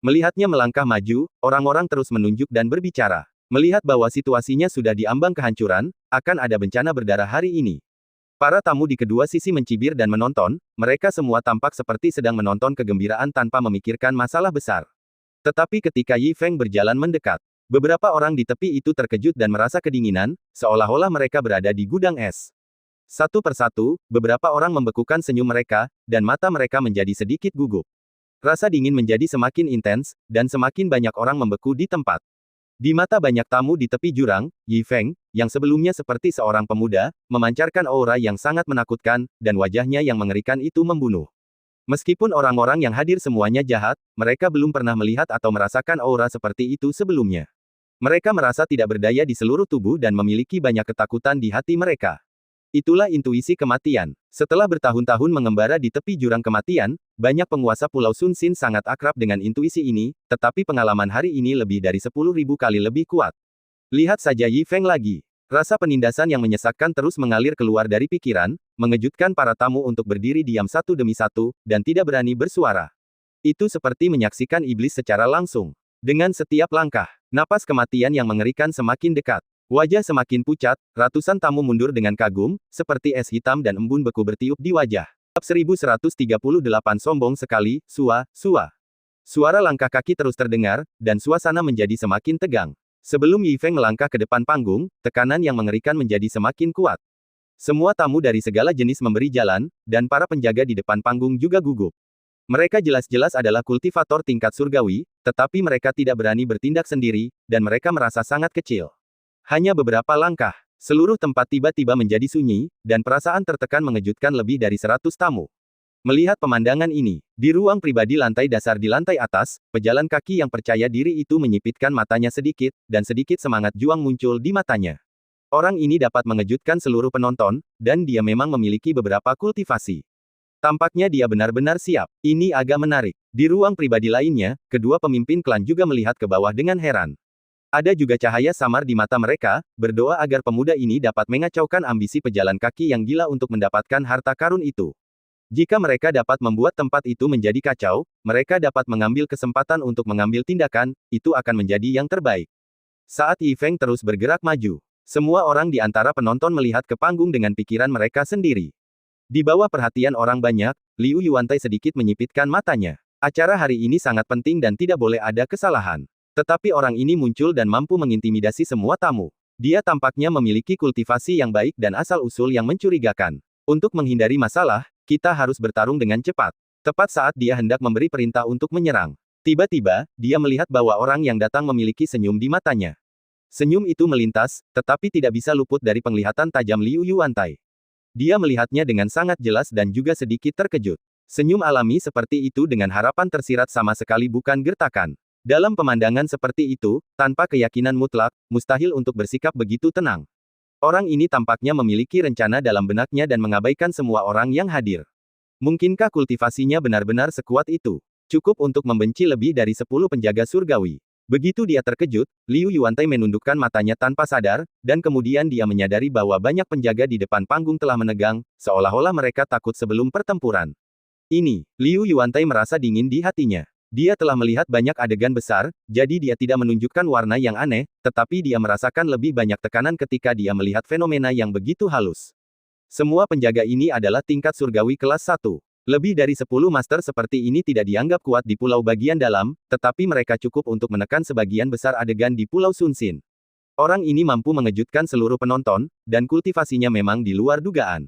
Melihatnya melangkah maju, orang-orang terus menunjuk dan berbicara. Melihat bahwa situasinya sudah diambang kehancuran, akan ada bencana berdarah hari ini. Para tamu di kedua sisi mencibir dan menonton, mereka semua tampak seperti sedang menonton kegembiraan tanpa memikirkan masalah besar. Tetapi ketika Yi Feng berjalan mendekat, beberapa orang di tepi itu terkejut dan merasa kedinginan, seolah-olah mereka berada di gudang es. Satu persatu, beberapa orang membekukan senyum mereka, dan mata mereka menjadi sedikit gugup. Rasa dingin menjadi semakin intens, dan semakin banyak orang membeku di tempat. Di mata banyak tamu di tepi jurang, Yi Feng, yang sebelumnya seperti seorang pemuda, memancarkan aura yang sangat menakutkan, dan wajahnya yang mengerikan itu membunuh. Meskipun orang-orang yang hadir semuanya jahat, mereka belum pernah melihat atau merasakan aura seperti itu sebelumnya. Mereka merasa tidak berdaya di seluruh tubuh dan memiliki banyak ketakutan di hati mereka. Itulah intuisi kematian. Setelah bertahun-tahun mengembara di tepi jurang kematian, banyak penguasa Pulau Sun Xin sangat akrab dengan intuisi ini, tetapi pengalaman hari ini lebih dari 10.000 kali lebih kuat. Lihat saja Yi Feng lagi. Rasa penindasan yang menyesakkan terus mengalir keluar dari pikiran, mengejutkan para tamu untuk berdiri diam satu demi satu, dan tidak berani bersuara. Itu seperti menyaksikan iblis secara langsung. Dengan setiap langkah, napas kematian yang mengerikan semakin dekat. Wajah semakin pucat, ratusan tamu mundur dengan kagum, seperti es hitam dan embun beku bertiup di wajah. Bab 1138 sombong sekali, sua. Suara langkah kaki terus terdengar, dan suasana menjadi semakin tegang. Sebelum Yi Feng melangkah ke depan panggung, tekanan yang mengerikan menjadi semakin kuat. Semua tamu dari segala jenis memberi jalan, dan para penjaga di depan panggung juga gugup. Mereka jelas-jelas adalah kultivator tingkat surgawi, tetapi mereka tidak berani bertindak sendiri, dan mereka merasa sangat kecil. Hanya beberapa langkah, seluruh tempat tiba-tiba menjadi sunyi, dan perasaan tertekan mengejutkan lebih dari 100 tamu. Melihat pemandangan ini, di ruang pribadi lantai dasar di lantai atas, pejalan kaki yang percaya diri itu menyipitkan matanya sedikit, dan sedikit semangat juang muncul di matanya. Orang ini dapat mengejutkan seluruh penonton, dan dia memang memiliki beberapa kultivasi. Tampaknya dia benar-benar siap. Ini agak menarik. Di ruang pribadi lainnya, kedua pemimpin klan juga melihat ke bawah dengan heran. Ada juga cahaya samar di mata mereka, berdoa agar pemuda ini dapat mengacaukan ambisi pejalan kaki yang gila untuk mendapatkan harta karun itu. Jika mereka dapat membuat tempat itu menjadi kacau, mereka dapat mengambil kesempatan untuk mengambil tindakan, itu akan menjadi yang terbaik. Saat Yi Feng terus bergerak maju, semua orang di antara penonton melihat ke panggung dengan pikiran mereka sendiri. Di bawah perhatian orang banyak, Liu Yuantai sedikit menyipitkan matanya. Acara hari ini sangat penting dan tidak boleh ada kesalahan. Tetapi orang ini muncul dan mampu mengintimidasi semua tamu. Dia tampaknya memiliki kultivasi yang baik dan asal-usul yang mencurigakan. Untuk menghindari masalah, kita harus bertarung dengan cepat. Tepat saat dia hendak memberi perintah untuk menyerang. Tiba-tiba, dia melihat bahwa orang yang datang memiliki senyum di matanya. Senyum itu melintas, tetapi tidak bisa luput dari penglihatan tajam Liu Yuantai. Dia melihatnya dengan sangat jelas dan juga sedikit terkejut. Senyum alami seperti itu dengan harapan tersirat sama sekali bukan gertakan. Dalam pemandangan seperti itu, tanpa keyakinan mutlak, mustahil untuk bersikap begitu tenang. Orang ini tampaknya memiliki rencana dalam benaknya dan mengabaikan semua orang yang hadir. Mungkinkah kultivasinya benar-benar sekuat itu? Cukup untuk membenci lebih dari 10 penjaga surgawi. Begitu dia terkejut, Liu Yuantai menundukkan matanya tanpa sadar, dan kemudian dia menyadari bahwa banyak penjaga di depan panggung telah menegang, seolah-olah mereka takut sebelum pertempuran. Ini, Liu Yuantai merasa dingin di hatinya. Dia telah melihat banyak adegan besar, jadi dia tidak menunjukkan warna yang aneh, tetapi dia merasakan lebih banyak tekanan ketika dia melihat fenomena yang begitu halus. Semua penjaga ini adalah tingkat surgawi kelas 1. Lebih dari 10 master seperti ini tidak dianggap kuat di pulau bagian dalam, tetapi mereka cukup untuk menekan sebagian besar adegan di Pulau Sunsin. Orang ini mampu mengejutkan seluruh penonton, dan kultivasinya memang di luar dugaan.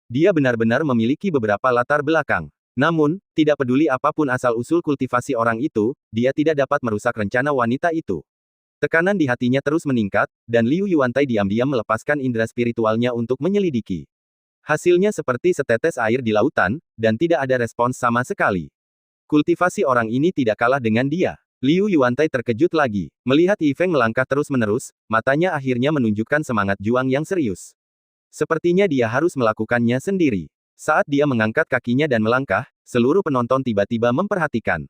Dia benar-benar memiliki beberapa latar belakang. Namun, tidak peduli apapun asal-usul kultivasi orang itu, dia tidak dapat merusak rencana wanita itu. Tekanan di hatinya terus meningkat, dan Liu Yuantai diam-diam melepaskan indera spiritualnya untuk menyelidiki. Hasilnya seperti setetes air di lautan, dan tidak ada respons sama sekali. Kultivasi orang ini tidak kalah dengan dia. Liu Yuantai terkejut lagi. Melihat Yi Feng melangkah terus-menerus, matanya akhirnya menunjukkan semangat juang yang serius. Sepertinya dia harus melakukannya sendiri. Saat dia mengangkat kakinya dan melangkah, seluruh penonton tiba-tiba memperhatikan.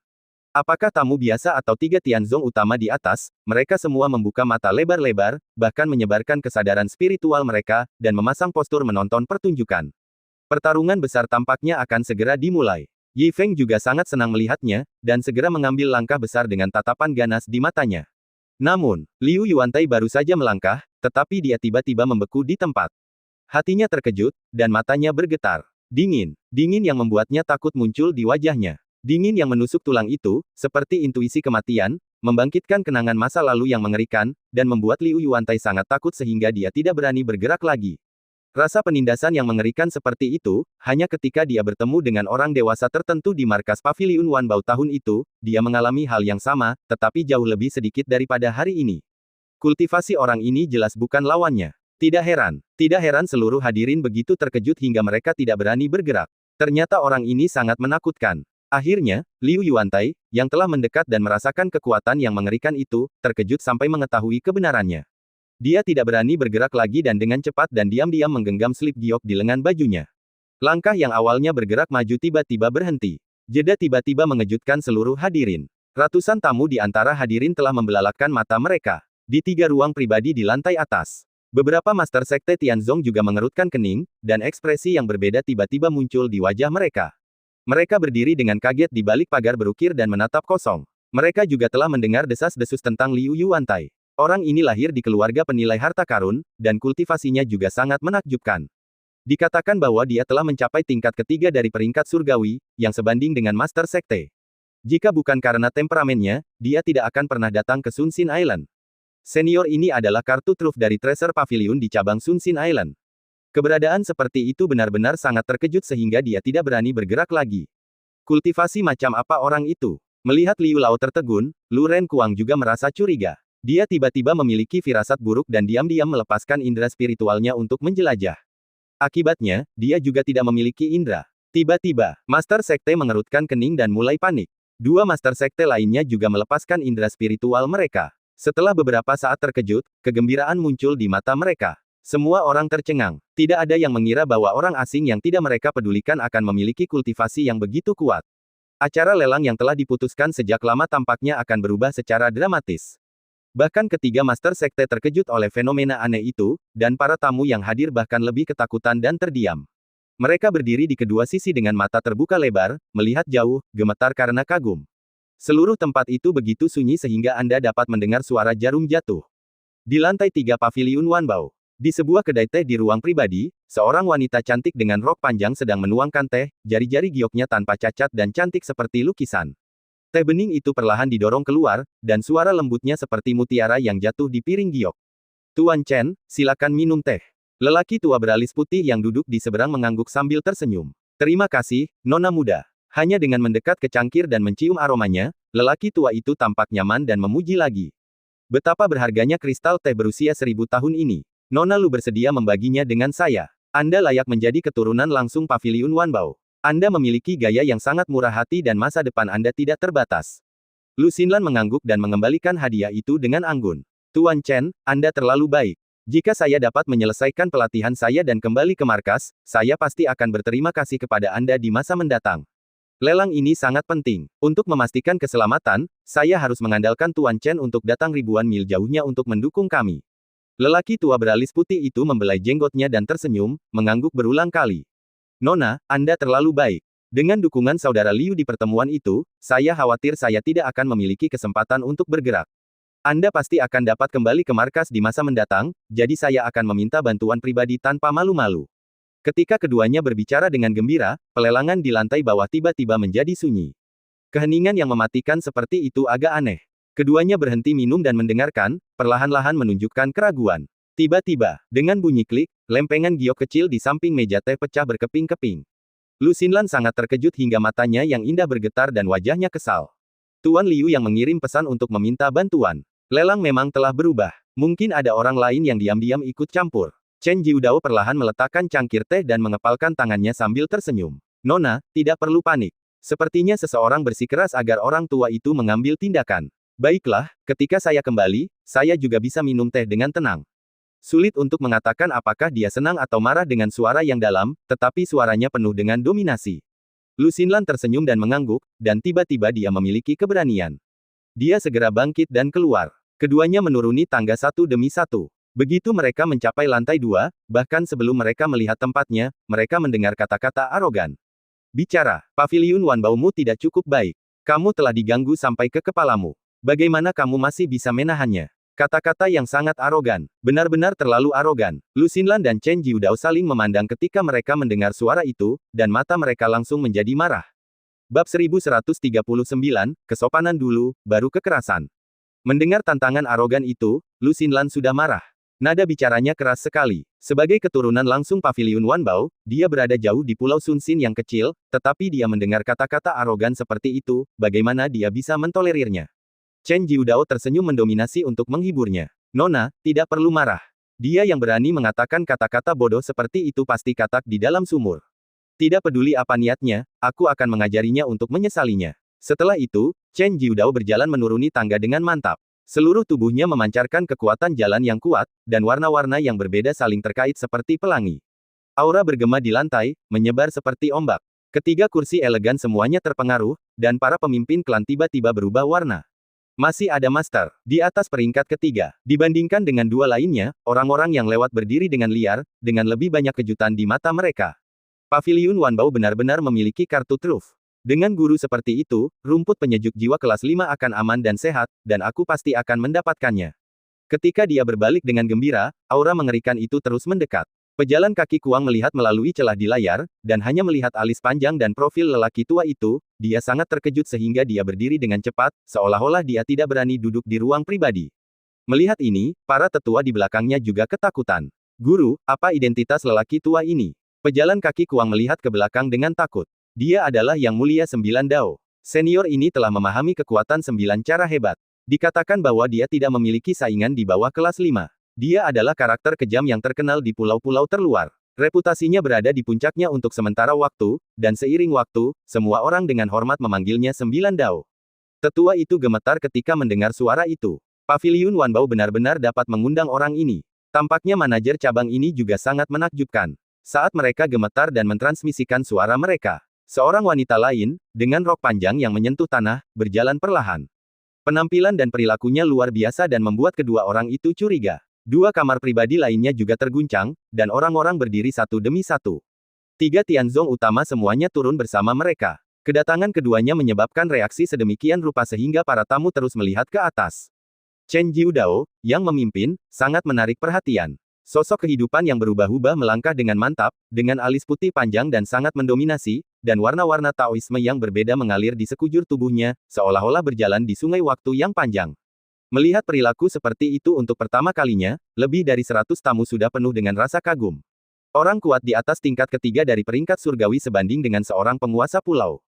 Apakah tamu biasa atau 3 Tianzong utama di atas, mereka semua membuka mata lebar-lebar, bahkan menyebarkan kesadaran spiritual mereka, dan memasang postur menonton pertunjukan. Pertarungan besar tampaknya akan segera dimulai. Yi Feng juga sangat senang melihatnya, dan segera mengambil langkah besar dengan tatapan ganas di matanya. Namun, Liu Yuantai baru saja melangkah, tetapi dia tiba-tiba membeku di tempat. Hatinya terkejut, dan matanya bergetar. Dingin yang membuatnya takut muncul di wajahnya. Dingin yang menusuk tulang itu, seperti intuisi kematian, membangkitkan kenangan masa lalu yang mengerikan, dan membuat Liu Yuantai sangat takut sehingga dia tidak berani bergerak lagi. Rasa penindasan yang mengerikan seperti itu, hanya ketika dia bertemu dengan orang dewasa tertentu di markas Paviliun Wanbao tahun itu, dia mengalami hal yang sama, tetapi jauh lebih sedikit daripada hari ini. Kultivasi orang ini jelas bukan lawannya. Tidak heran seluruh hadirin begitu terkejut hingga mereka tidak berani bergerak. Ternyata orang ini sangat menakutkan. Akhirnya, Liu Yuantai, yang telah mendekat dan merasakan kekuatan yang mengerikan itu, terkejut sampai mengetahui kebenarannya. Dia tidak berani bergerak lagi dan dengan cepat dan diam-diam menggenggam slip giok di lengan bajunya. Langkah yang awalnya bergerak maju tiba-tiba berhenti. Jeda tiba-tiba mengejutkan seluruh hadirin. Ratusan tamu di antara hadirin telah membelalakkan mata mereka. Di 3 ruang pribadi di lantai atas. Beberapa master sekte Tianzong juga mengerutkan kening, dan ekspresi yang berbeda tiba-tiba muncul di wajah mereka. Mereka berdiri dengan kaget di balik pagar berukir dan menatap kosong. Mereka juga telah mendengar desas-desus tentang Liu Yuantai. Orang ini lahir di keluarga penilai harta karun, dan kultivasinya juga sangat menakjubkan. Dikatakan bahwa dia telah mencapai tingkat ketiga dari peringkat surgawi, yang sebanding dengan master sekte. Jika bukan karena temperamennya, dia tidak akan pernah datang ke Sun Sin Island. Senior ini adalah kartu truf dari Treasure Pavilion di cabang Sunsin Island. Keberadaan seperti itu benar-benar sangat terkejut sehingga dia tidak berani bergerak lagi. Kultivasi macam apa orang itu? Melihat Liu Lao tertegun, Lu Renkuang juga merasa curiga. Dia tiba-tiba memiliki firasat buruk dan diam-diam melepaskan indera spiritualnya untuk menjelajah. Akibatnya, dia juga tidak memiliki indera. Tiba-tiba, Master Sekte mengerutkan kening dan mulai panik. Dua Master Sekte lainnya juga melepaskan indera spiritual mereka. Setelah beberapa saat terkejut, kegembiraan muncul di mata mereka. Semua orang tercengang. Tidak ada yang mengira bahwa orang asing yang tidak mereka pedulikan akan memiliki kultivasi yang begitu kuat. Acara lelang yang telah diputuskan sejak lama tampaknya akan berubah secara dramatis. Bahkan ketiga Master Sekte terkejut oleh fenomena aneh itu, dan para tamu yang hadir bahkan lebih ketakutan dan terdiam. Mereka berdiri di kedua sisi dengan mata terbuka lebar, melihat jauh, gemetar karena kagum. Seluruh tempat itu begitu sunyi sehingga Anda dapat mendengar suara jarum jatuh. Di lantai 3 Paviliun Wanbao, di sebuah kedai teh di ruang pribadi, seorang wanita cantik dengan rok panjang sedang menuangkan teh, jari-jari gioknya tanpa cacat dan cantik seperti lukisan. Teh bening itu perlahan didorong keluar, dan suara lembutnya seperti mutiara yang jatuh di piring giok. Tuan Chen, silakan minum teh. Lelaki tua beralis putih yang duduk di seberang mengangguk sambil tersenyum. Terima kasih, Nona muda. Hanya dengan mendekat ke cangkir dan mencium aromanya, lelaki tua itu tampak nyaman dan memuji lagi. Betapa berharganya kristal teh berusia 1000 tahun ini. Nona Lu bersedia membaginya dengan saya. Anda layak menjadi keturunan langsung Paviliun Wanbao. Anda memiliki gaya yang sangat murah hati dan masa depan Anda tidak terbatas. Lu Xinlan mengangguk dan mengembalikan hadiah itu dengan anggun. Tuan Chen, Anda terlalu baik. Jika saya dapat menyelesaikan pelatihan saya dan kembali ke markas, saya pasti akan berterima kasih kepada Anda di masa mendatang. Lelang ini sangat penting. Untuk memastikan keselamatan, saya harus mengandalkan Tuan Chen untuk datang ribuan mil jauhnya untuk mendukung kami. Lelaki tua beralis putih itu membelai jenggotnya dan tersenyum, mengangguk berulang kali. Nona, Anda terlalu baik. Dengan dukungan saudara Liu di pertemuan itu, saya khawatir saya tidak akan memiliki kesempatan untuk bergerak. Anda pasti akan dapat kembali ke markas di masa mendatang, jadi saya akan meminta bantuan pribadi tanpa malu-malu. Ketika keduanya berbicara dengan gembira, pelelangan di lantai bawah tiba-tiba menjadi sunyi. Keheningan yang mematikan seperti itu agak aneh. Keduanya berhenti minum dan mendengarkan, perlahan-lahan menunjukkan keraguan. Tiba-tiba, dengan bunyi klik, lempengan giok kecil di samping meja teh pecah berkeping-keping. Lu Xinlan sangat terkejut hingga matanya yang indah bergetar dan wajahnya kesal. Tuan Liu yang mengirim pesan untuk meminta bantuan. Lelang memang telah berubah. Mungkin ada orang lain yang diam-diam ikut campur. Chen Jiudao perlahan meletakkan cangkir teh dan mengepalkan tangannya sambil tersenyum. Nona, tidak perlu panik. Sepertinya seseorang bersikeras agar orang tua itu mengambil tindakan. Baiklah, ketika saya kembali, saya juga bisa minum teh dengan tenang. Sulit untuk mengatakan apakah dia senang atau marah dengan suara yang dalam, tetapi suaranya penuh dengan dominasi. Lu Xinlan tersenyum dan mengangguk, dan tiba-tiba dia memiliki keberanian. Dia segera bangkit dan keluar. Keduanya menuruni tangga satu demi satu. Begitu mereka mencapai lantai 2, bahkan sebelum mereka melihat tempatnya, mereka mendengar kata-kata arogan. Bicara, Paviliun Wanbao-mu tidak cukup baik. Kamu telah diganggu sampai ke kepalamu. Bagaimana kamu masih bisa menahannya? Kata-kata yang sangat arogan. Benar-benar terlalu arogan. Lu Xinlan dan Chen Jiudao saling memandang ketika mereka mendengar suara itu, dan mata mereka langsung menjadi marah. Bab 1139, kesopanan dulu, baru kekerasan. Mendengar tantangan arogan itu, Lu Xinlan sudah marah. Nada bicaranya keras sekali. Sebagai keturunan langsung Paviliun Wanbao, dia berada jauh di Pulau Sunsin yang kecil, tetapi dia mendengar kata-kata arogan seperti itu, bagaimana dia bisa mentolerirnya? Chen Jiudao tersenyum mendominasi untuk menghiburnya. Nona, tidak perlu marah. Dia yang berani mengatakan kata-kata bodoh seperti itu pasti katak di dalam sumur. Tidak peduli apa niatnya, aku akan mengajarinya untuk menyesalinya. Setelah itu, Chen Jiudao berjalan menuruni tangga dengan mantap. Seluruh tubuhnya memancarkan kekuatan jalan yang kuat, dan warna-warna yang berbeda saling terkait seperti pelangi. Aura bergema di lantai, menyebar seperti ombak. Ketiga kursi elegan semuanya terpengaruh, dan para pemimpin klan tiba-tiba berubah warna. Masih ada master, di atas peringkat ketiga. Dibandingkan dengan dua lainnya, orang-orang yang lewat berdiri dengan liar, dengan lebih banyak kejutan di mata mereka. Paviliun Wanbao benar-benar memiliki kartu truf. Dengan guru seperti itu, rumput penyejuk jiwa kelas 5 akan aman dan sehat, dan aku pasti akan mendapatkannya. Ketika dia berbalik dengan gembira, aura mengerikan itu terus mendekat. Pejalan kaki Kuang melihat melalui celah di layar, dan hanya melihat alis panjang dan profil lelaki tua itu, dia sangat terkejut sehingga dia berdiri dengan cepat, seolah-olah dia tidak berani duduk di ruang pribadi. Melihat ini, para tetua di belakangnya juga ketakutan. Guru, apa identitas lelaki tua ini? Pejalan kaki Kuang melihat ke belakang dengan takut. Dia adalah Yang Mulia Sembilan Dao. Senior ini telah memahami kekuatan 9 cara hebat. Dikatakan bahwa dia tidak memiliki saingan di bawah kelas 5. Dia adalah karakter kejam yang terkenal di pulau-pulau terluar. Reputasinya berada di puncaknya untuk sementara waktu, dan seiring waktu, semua orang dengan hormat memanggilnya Sembilan Dao. Tetua itu gemetar ketika mendengar suara itu. Paviliun Wanbao benar-benar dapat mengundang orang ini. Tampaknya manajer cabang ini juga sangat menakjubkan. Saat mereka gemetar dan mentransmisikan suara mereka, seorang wanita lain, dengan rok panjang yang menyentuh tanah, berjalan perlahan. Penampilan dan perilakunya luar biasa dan membuat kedua orang itu curiga. Dua kamar pribadi lainnya juga terguncang, dan orang-orang berdiri satu demi satu. 3 Tianzong utama semuanya turun bersama mereka. Kedatangan keduanya menyebabkan reaksi sedemikian rupa sehingga para tamu terus melihat ke atas. Chen Jiudao, yang memimpin, sangat menarik perhatian. Sosok kehidupan yang berubah-ubah melangkah dengan mantap, dengan alis putih panjang dan sangat mendominasi, dan warna-warna Taoisme yang berbeda mengalir di sekujur tubuhnya, seolah-olah berjalan di sungai waktu yang panjang. Melihat perilaku seperti itu untuk pertama kalinya, lebih dari 100 tamu sudah penuh dengan rasa kagum. Orang kuat di atas tingkat ketiga dari peringkat surgawi sebanding dengan seorang penguasa pulau.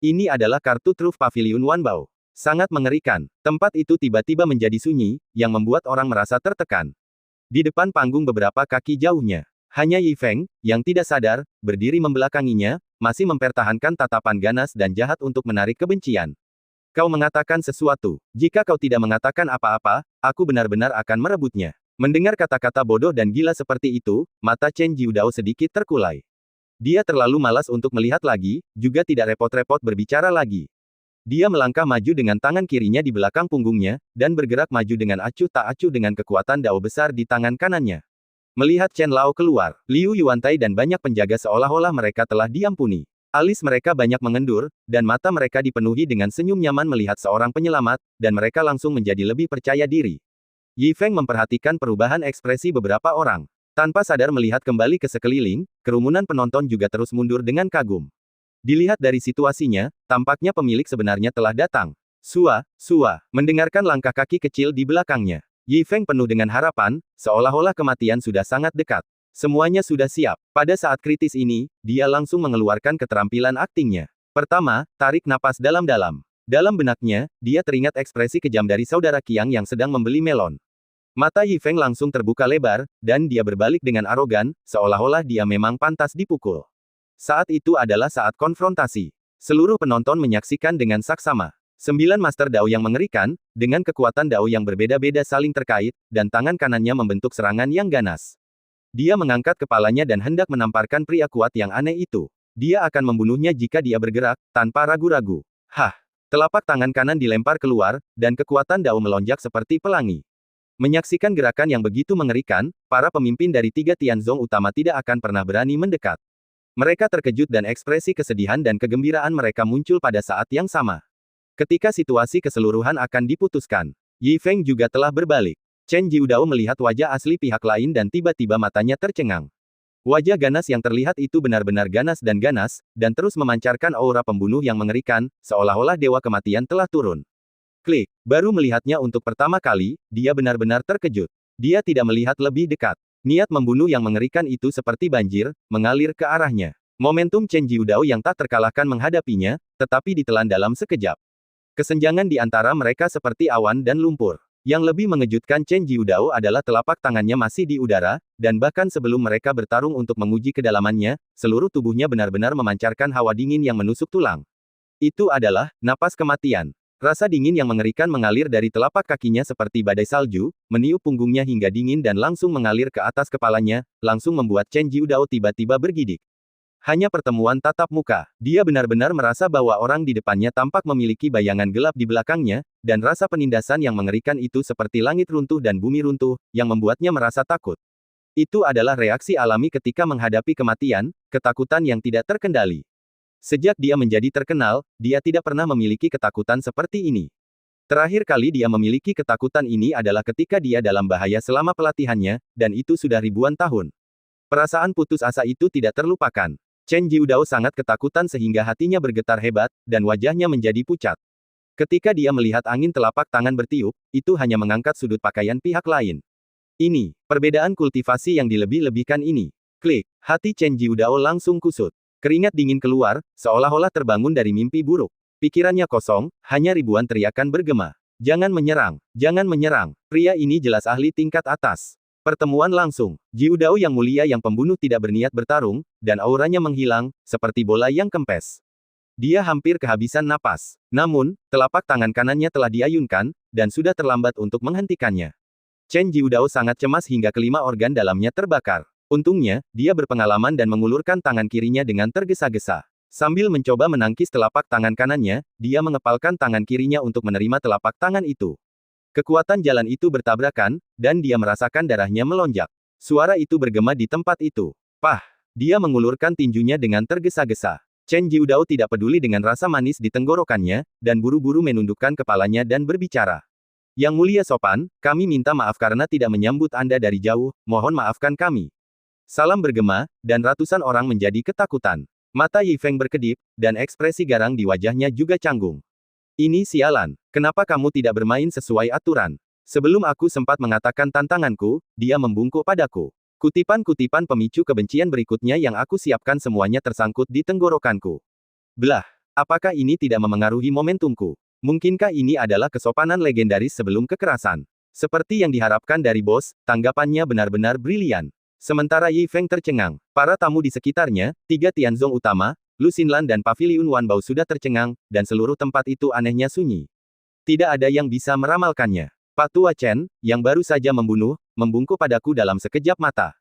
Ini adalah kartu truf Paviliun Wanbao. Sangat mengerikan. Tempat itu tiba-tiba menjadi sunyi, yang membuat orang merasa tertekan. Di depan panggung beberapa kaki jauhnya, hanya Yi Feng, yang tidak sadar, berdiri membelakanginya, masih mempertahankan tatapan ganas dan jahat untuk menarik kebencian. Kau mengatakan sesuatu. Jika kau tidak mengatakan apa-apa, aku benar-benar akan merebutnya. Mendengar kata-kata bodoh dan gila seperti itu, mata Chen Jiudao sedikit terkulai. Dia terlalu malas untuk melihat lagi, juga tidak repot-repot berbicara lagi. Dia melangkah maju dengan tangan kirinya di belakang punggungnya, dan bergerak maju dengan acuh tak acuh dengan kekuatan dao besar di tangan kanannya. Melihat Chen Lao keluar, Liu Yuantai dan banyak penjaga seolah-olah mereka telah diampuni. Alis mereka banyak mengendur, dan mata mereka dipenuhi dengan senyum nyaman melihat seorang penyelamat, dan mereka langsung menjadi lebih percaya diri. Yi Feng memperhatikan perubahan ekspresi beberapa orang. Tanpa sadar melihat kembali ke sekeliling, kerumunan penonton juga terus mundur dengan kagum. Dilihat dari situasinya, tampaknya pemilik sebenarnya telah datang. Sua, mendengarkan langkah kaki kecil di belakangnya. Yi Feng penuh dengan harapan, seolah-olah kematian sudah sangat dekat. Semuanya sudah siap. Pada saat kritis ini, dia langsung mengeluarkan keterampilan aktingnya. Pertama, tarik napas dalam-dalam. Dalam benaknya, dia teringat ekspresi kejam dari saudara Qiang yang sedang membeli melon. Mata Yi Feng langsung terbuka lebar, dan dia berbalik dengan arogan, seolah-olah dia memang pantas dipukul. Saat itu adalah saat konfrontasi. Seluruh penonton menyaksikan dengan saksama. 9 Master Dao yang mengerikan, dengan kekuatan Dao yang berbeda-beda saling terkait, dan tangan kanannya membentuk serangan yang ganas. Dia mengangkat kepalanya dan hendak menamparkan pria kuat yang aneh itu. Dia akan membunuhnya jika dia bergerak, tanpa ragu-ragu. Hah! Telapak tangan kanan dilempar keluar, dan kekuatan Dao melonjak seperti pelangi. Menyaksikan gerakan yang begitu mengerikan, para pemimpin dari 3 Tianzong utama tidak akan pernah berani mendekat. Mereka terkejut dan ekspresi kesedihan dan kegembiraan mereka muncul pada saat yang sama. Ketika situasi keseluruhan akan diputuskan, Yi Feng juga telah berbalik. Chen Jiudao melihat wajah asli pihak lain dan tiba-tiba matanya tercengang. Wajah ganas yang terlihat itu benar-benar ganas, dan terus memancarkan aura pembunuh yang mengerikan, seolah-olah dewa kematian telah turun. Klik. Baru melihatnya untuk pertama kali, dia benar-benar terkejut. Dia tidak melihat lebih dekat. Niat membunuh yang mengerikan itu seperti banjir, mengalir ke arahnya. Momentum Chen Jiudao yang tak terkalahkan menghadapinya, tetapi ditelan dalam sekejap. Kesenjangan di antara mereka seperti awan dan lumpur. Yang lebih mengejutkan Chen Jiudao adalah telapak tangannya masih di udara, dan bahkan sebelum mereka bertarung untuk menguji kedalamannya, seluruh tubuhnya benar-benar memancarkan hawa dingin yang menusuk tulang. Itu adalah napas kematian. Rasa dingin yang mengerikan mengalir dari telapak kakinya seperti badai salju, meniup punggungnya hingga dingin dan langsung mengalir ke atas kepalanya, langsung membuat Chen Jiudao tiba-tiba bergidik. Hanya pertemuan tatap muka, dia benar-benar merasa bahwa orang di depannya tampak memiliki bayangan gelap di belakangnya, dan rasa penindasan yang mengerikan itu seperti langit runtuh dan bumi runtuh, yang membuatnya merasa takut. Itu adalah reaksi alami ketika menghadapi kematian, ketakutan yang tidak terkendali. Sejak dia menjadi terkenal, dia tidak pernah memiliki ketakutan seperti ini. Terakhir kali dia memiliki ketakutan ini adalah ketika dia dalam bahaya selama pelatihannya, dan itu sudah ribuan tahun. Perasaan putus asa itu tidak terlupakan. Chen Jiudao sangat ketakutan sehingga hatinya bergetar hebat, dan wajahnya menjadi pucat. Ketika dia melihat angin telapak tangan bertiup, itu hanya mengangkat sudut pakaian pihak lain. Ini, perbedaan kultivasi yang dilebih-lebihkan ini. Klik, hati Chen Jiudao langsung kusut. Keringat dingin keluar, seolah-olah terbangun dari mimpi buruk. Pikirannya kosong, hanya ribuan teriakan bergema. Jangan menyerang, jangan menyerang. Pria ini jelas ahli tingkat atas. Pertemuan langsung. Jiudao yang mulia yang pembunuh tidak berniat bertarung, dan auranya menghilang, seperti bola yang kempes. Dia hampir kehabisan napas. Namun, telapak tangan kanannya telah diayunkan, dan sudah terlambat untuk menghentikannya. Chen Jiudao sangat cemas hingga kelima organ dalamnya terbakar. Untungnya, dia berpengalaman dan mengulurkan tangan kirinya dengan tergesa-gesa. Sambil mencoba menangkis telapak tangan kanannya, dia mengepalkan tangan kirinya untuk menerima telapak tangan itu. Kekuatan jalan itu bertabrakan, dan dia merasakan darahnya melonjak. Suara itu bergema di tempat itu. Pah! Dia mengulurkan tinjunya dengan tergesa-gesa. Chen Jiudao tidak peduli dengan rasa manis di tenggorokannya, dan buru-buru menundukkan kepalanya dan berbicara. Yang mulia sopan, kami minta maaf karena tidak menyambut Anda dari jauh, mohon maafkan kami. Salam bergema, dan ratusan orang menjadi ketakutan. Mata Yi Feng berkedip, dan ekspresi garang di wajahnya juga canggung. Ini sialan, kenapa kamu tidak bermain sesuai aturan? Sebelum aku sempat mengatakan tantanganku, dia membungkuk padaku. Kutipan-kutipan pemicu kebencian berikutnya yang aku siapkan semuanya tersangkut di tenggorokanku. Belah, apakah ini tidak memengaruhi momentumku? Mungkinkah ini adalah kesopanan legendaris sebelum kekerasan? Seperti yang diharapkan dari bos, tanggapannya benar-benar brilian. Sementara Yi Feng tercengang, para tamu di sekitarnya, 3 Tianzong utama, Lu Xinlan dan Paviliun Wanbao sudah tercengang, dan seluruh tempat itu anehnya sunyi. Tidak ada yang bisa meramalkannya. Pak Tua Chen, yang baru saja membunuh, membungkuk padaku dalam sekejap mata.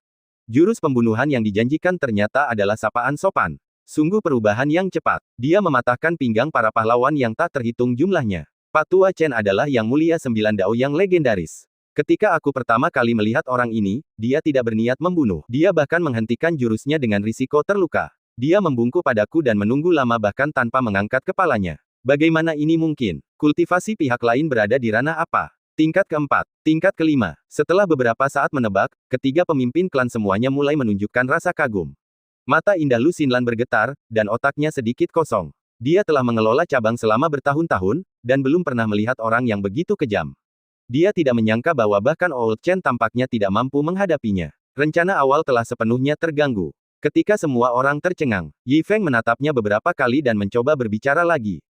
Jurus pembunuhan yang dijanjikan ternyata adalah sapaan sopan. Sungguh perubahan yang cepat. Dia mematahkan pinggang para pahlawan yang tak terhitung jumlahnya. Pak Tua Chen adalah yang mulia 9 dao yang legendaris. Ketika aku pertama kali melihat orang ini, dia tidak berniat membunuh. Dia bahkan menghentikan jurusnya dengan risiko terluka. Dia membungkuk padaku dan menunggu lama bahkan tanpa mengangkat kepalanya. Bagaimana ini mungkin? Kultivasi pihak lain berada di ranah apa? Tingkat keempat, tingkat kelima. Setelah beberapa saat menebak, ketiga pemimpin klan semuanya mulai menunjukkan rasa kagum. Mata indah Lu Xinlan bergetar, dan otaknya sedikit kosong. Dia telah mengelola cabang selama bertahun-tahun, dan belum pernah melihat orang yang begitu kejam. Dia tidak menyangka bahwa bahkan Old Chen tampaknya tidak mampu menghadapinya. Rencana awal telah sepenuhnya terganggu. Ketika semua orang tercengang, Yi Feng menatapnya beberapa kali dan mencoba berbicara lagi.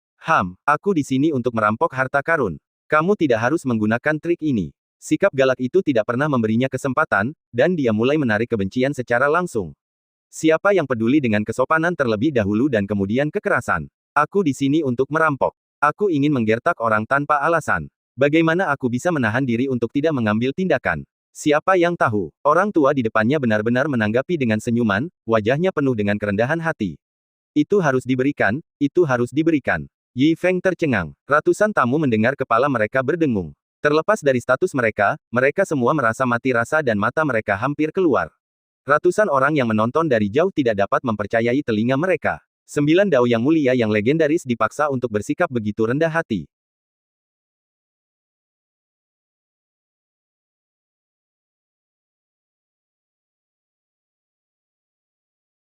Aku di sini untuk merampok harta karun. Kamu tidak harus menggunakan trik ini. Sikap galak itu tidak pernah memberinya kesempatan, dan dia mulai menarik kebencian secara langsung. Siapa yang peduli dengan kesopanan terlebih dahulu dan kemudian kekerasan? Aku di sini untuk merampok. Aku ingin menggertak orang tanpa alasan. Bagaimana aku bisa menahan diri untuk tidak mengambil tindakan? Siapa yang tahu? Orang tua di depannya benar-benar menanggapi dengan senyuman, wajahnya penuh dengan kerendahan hati. Itu harus diberikan, itu harus diberikan. Yi Feng tercengang. Ratusan tamu mendengar kepala mereka berdengung. Terlepas dari status mereka, mereka semua merasa mati rasa dan mata mereka hampir keluar. Ratusan orang yang menonton dari jauh tidak dapat mempercayai telinga mereka. 9 dao yang mulia yang legendaris dipaksa untuk bersikap begitu rendah hati.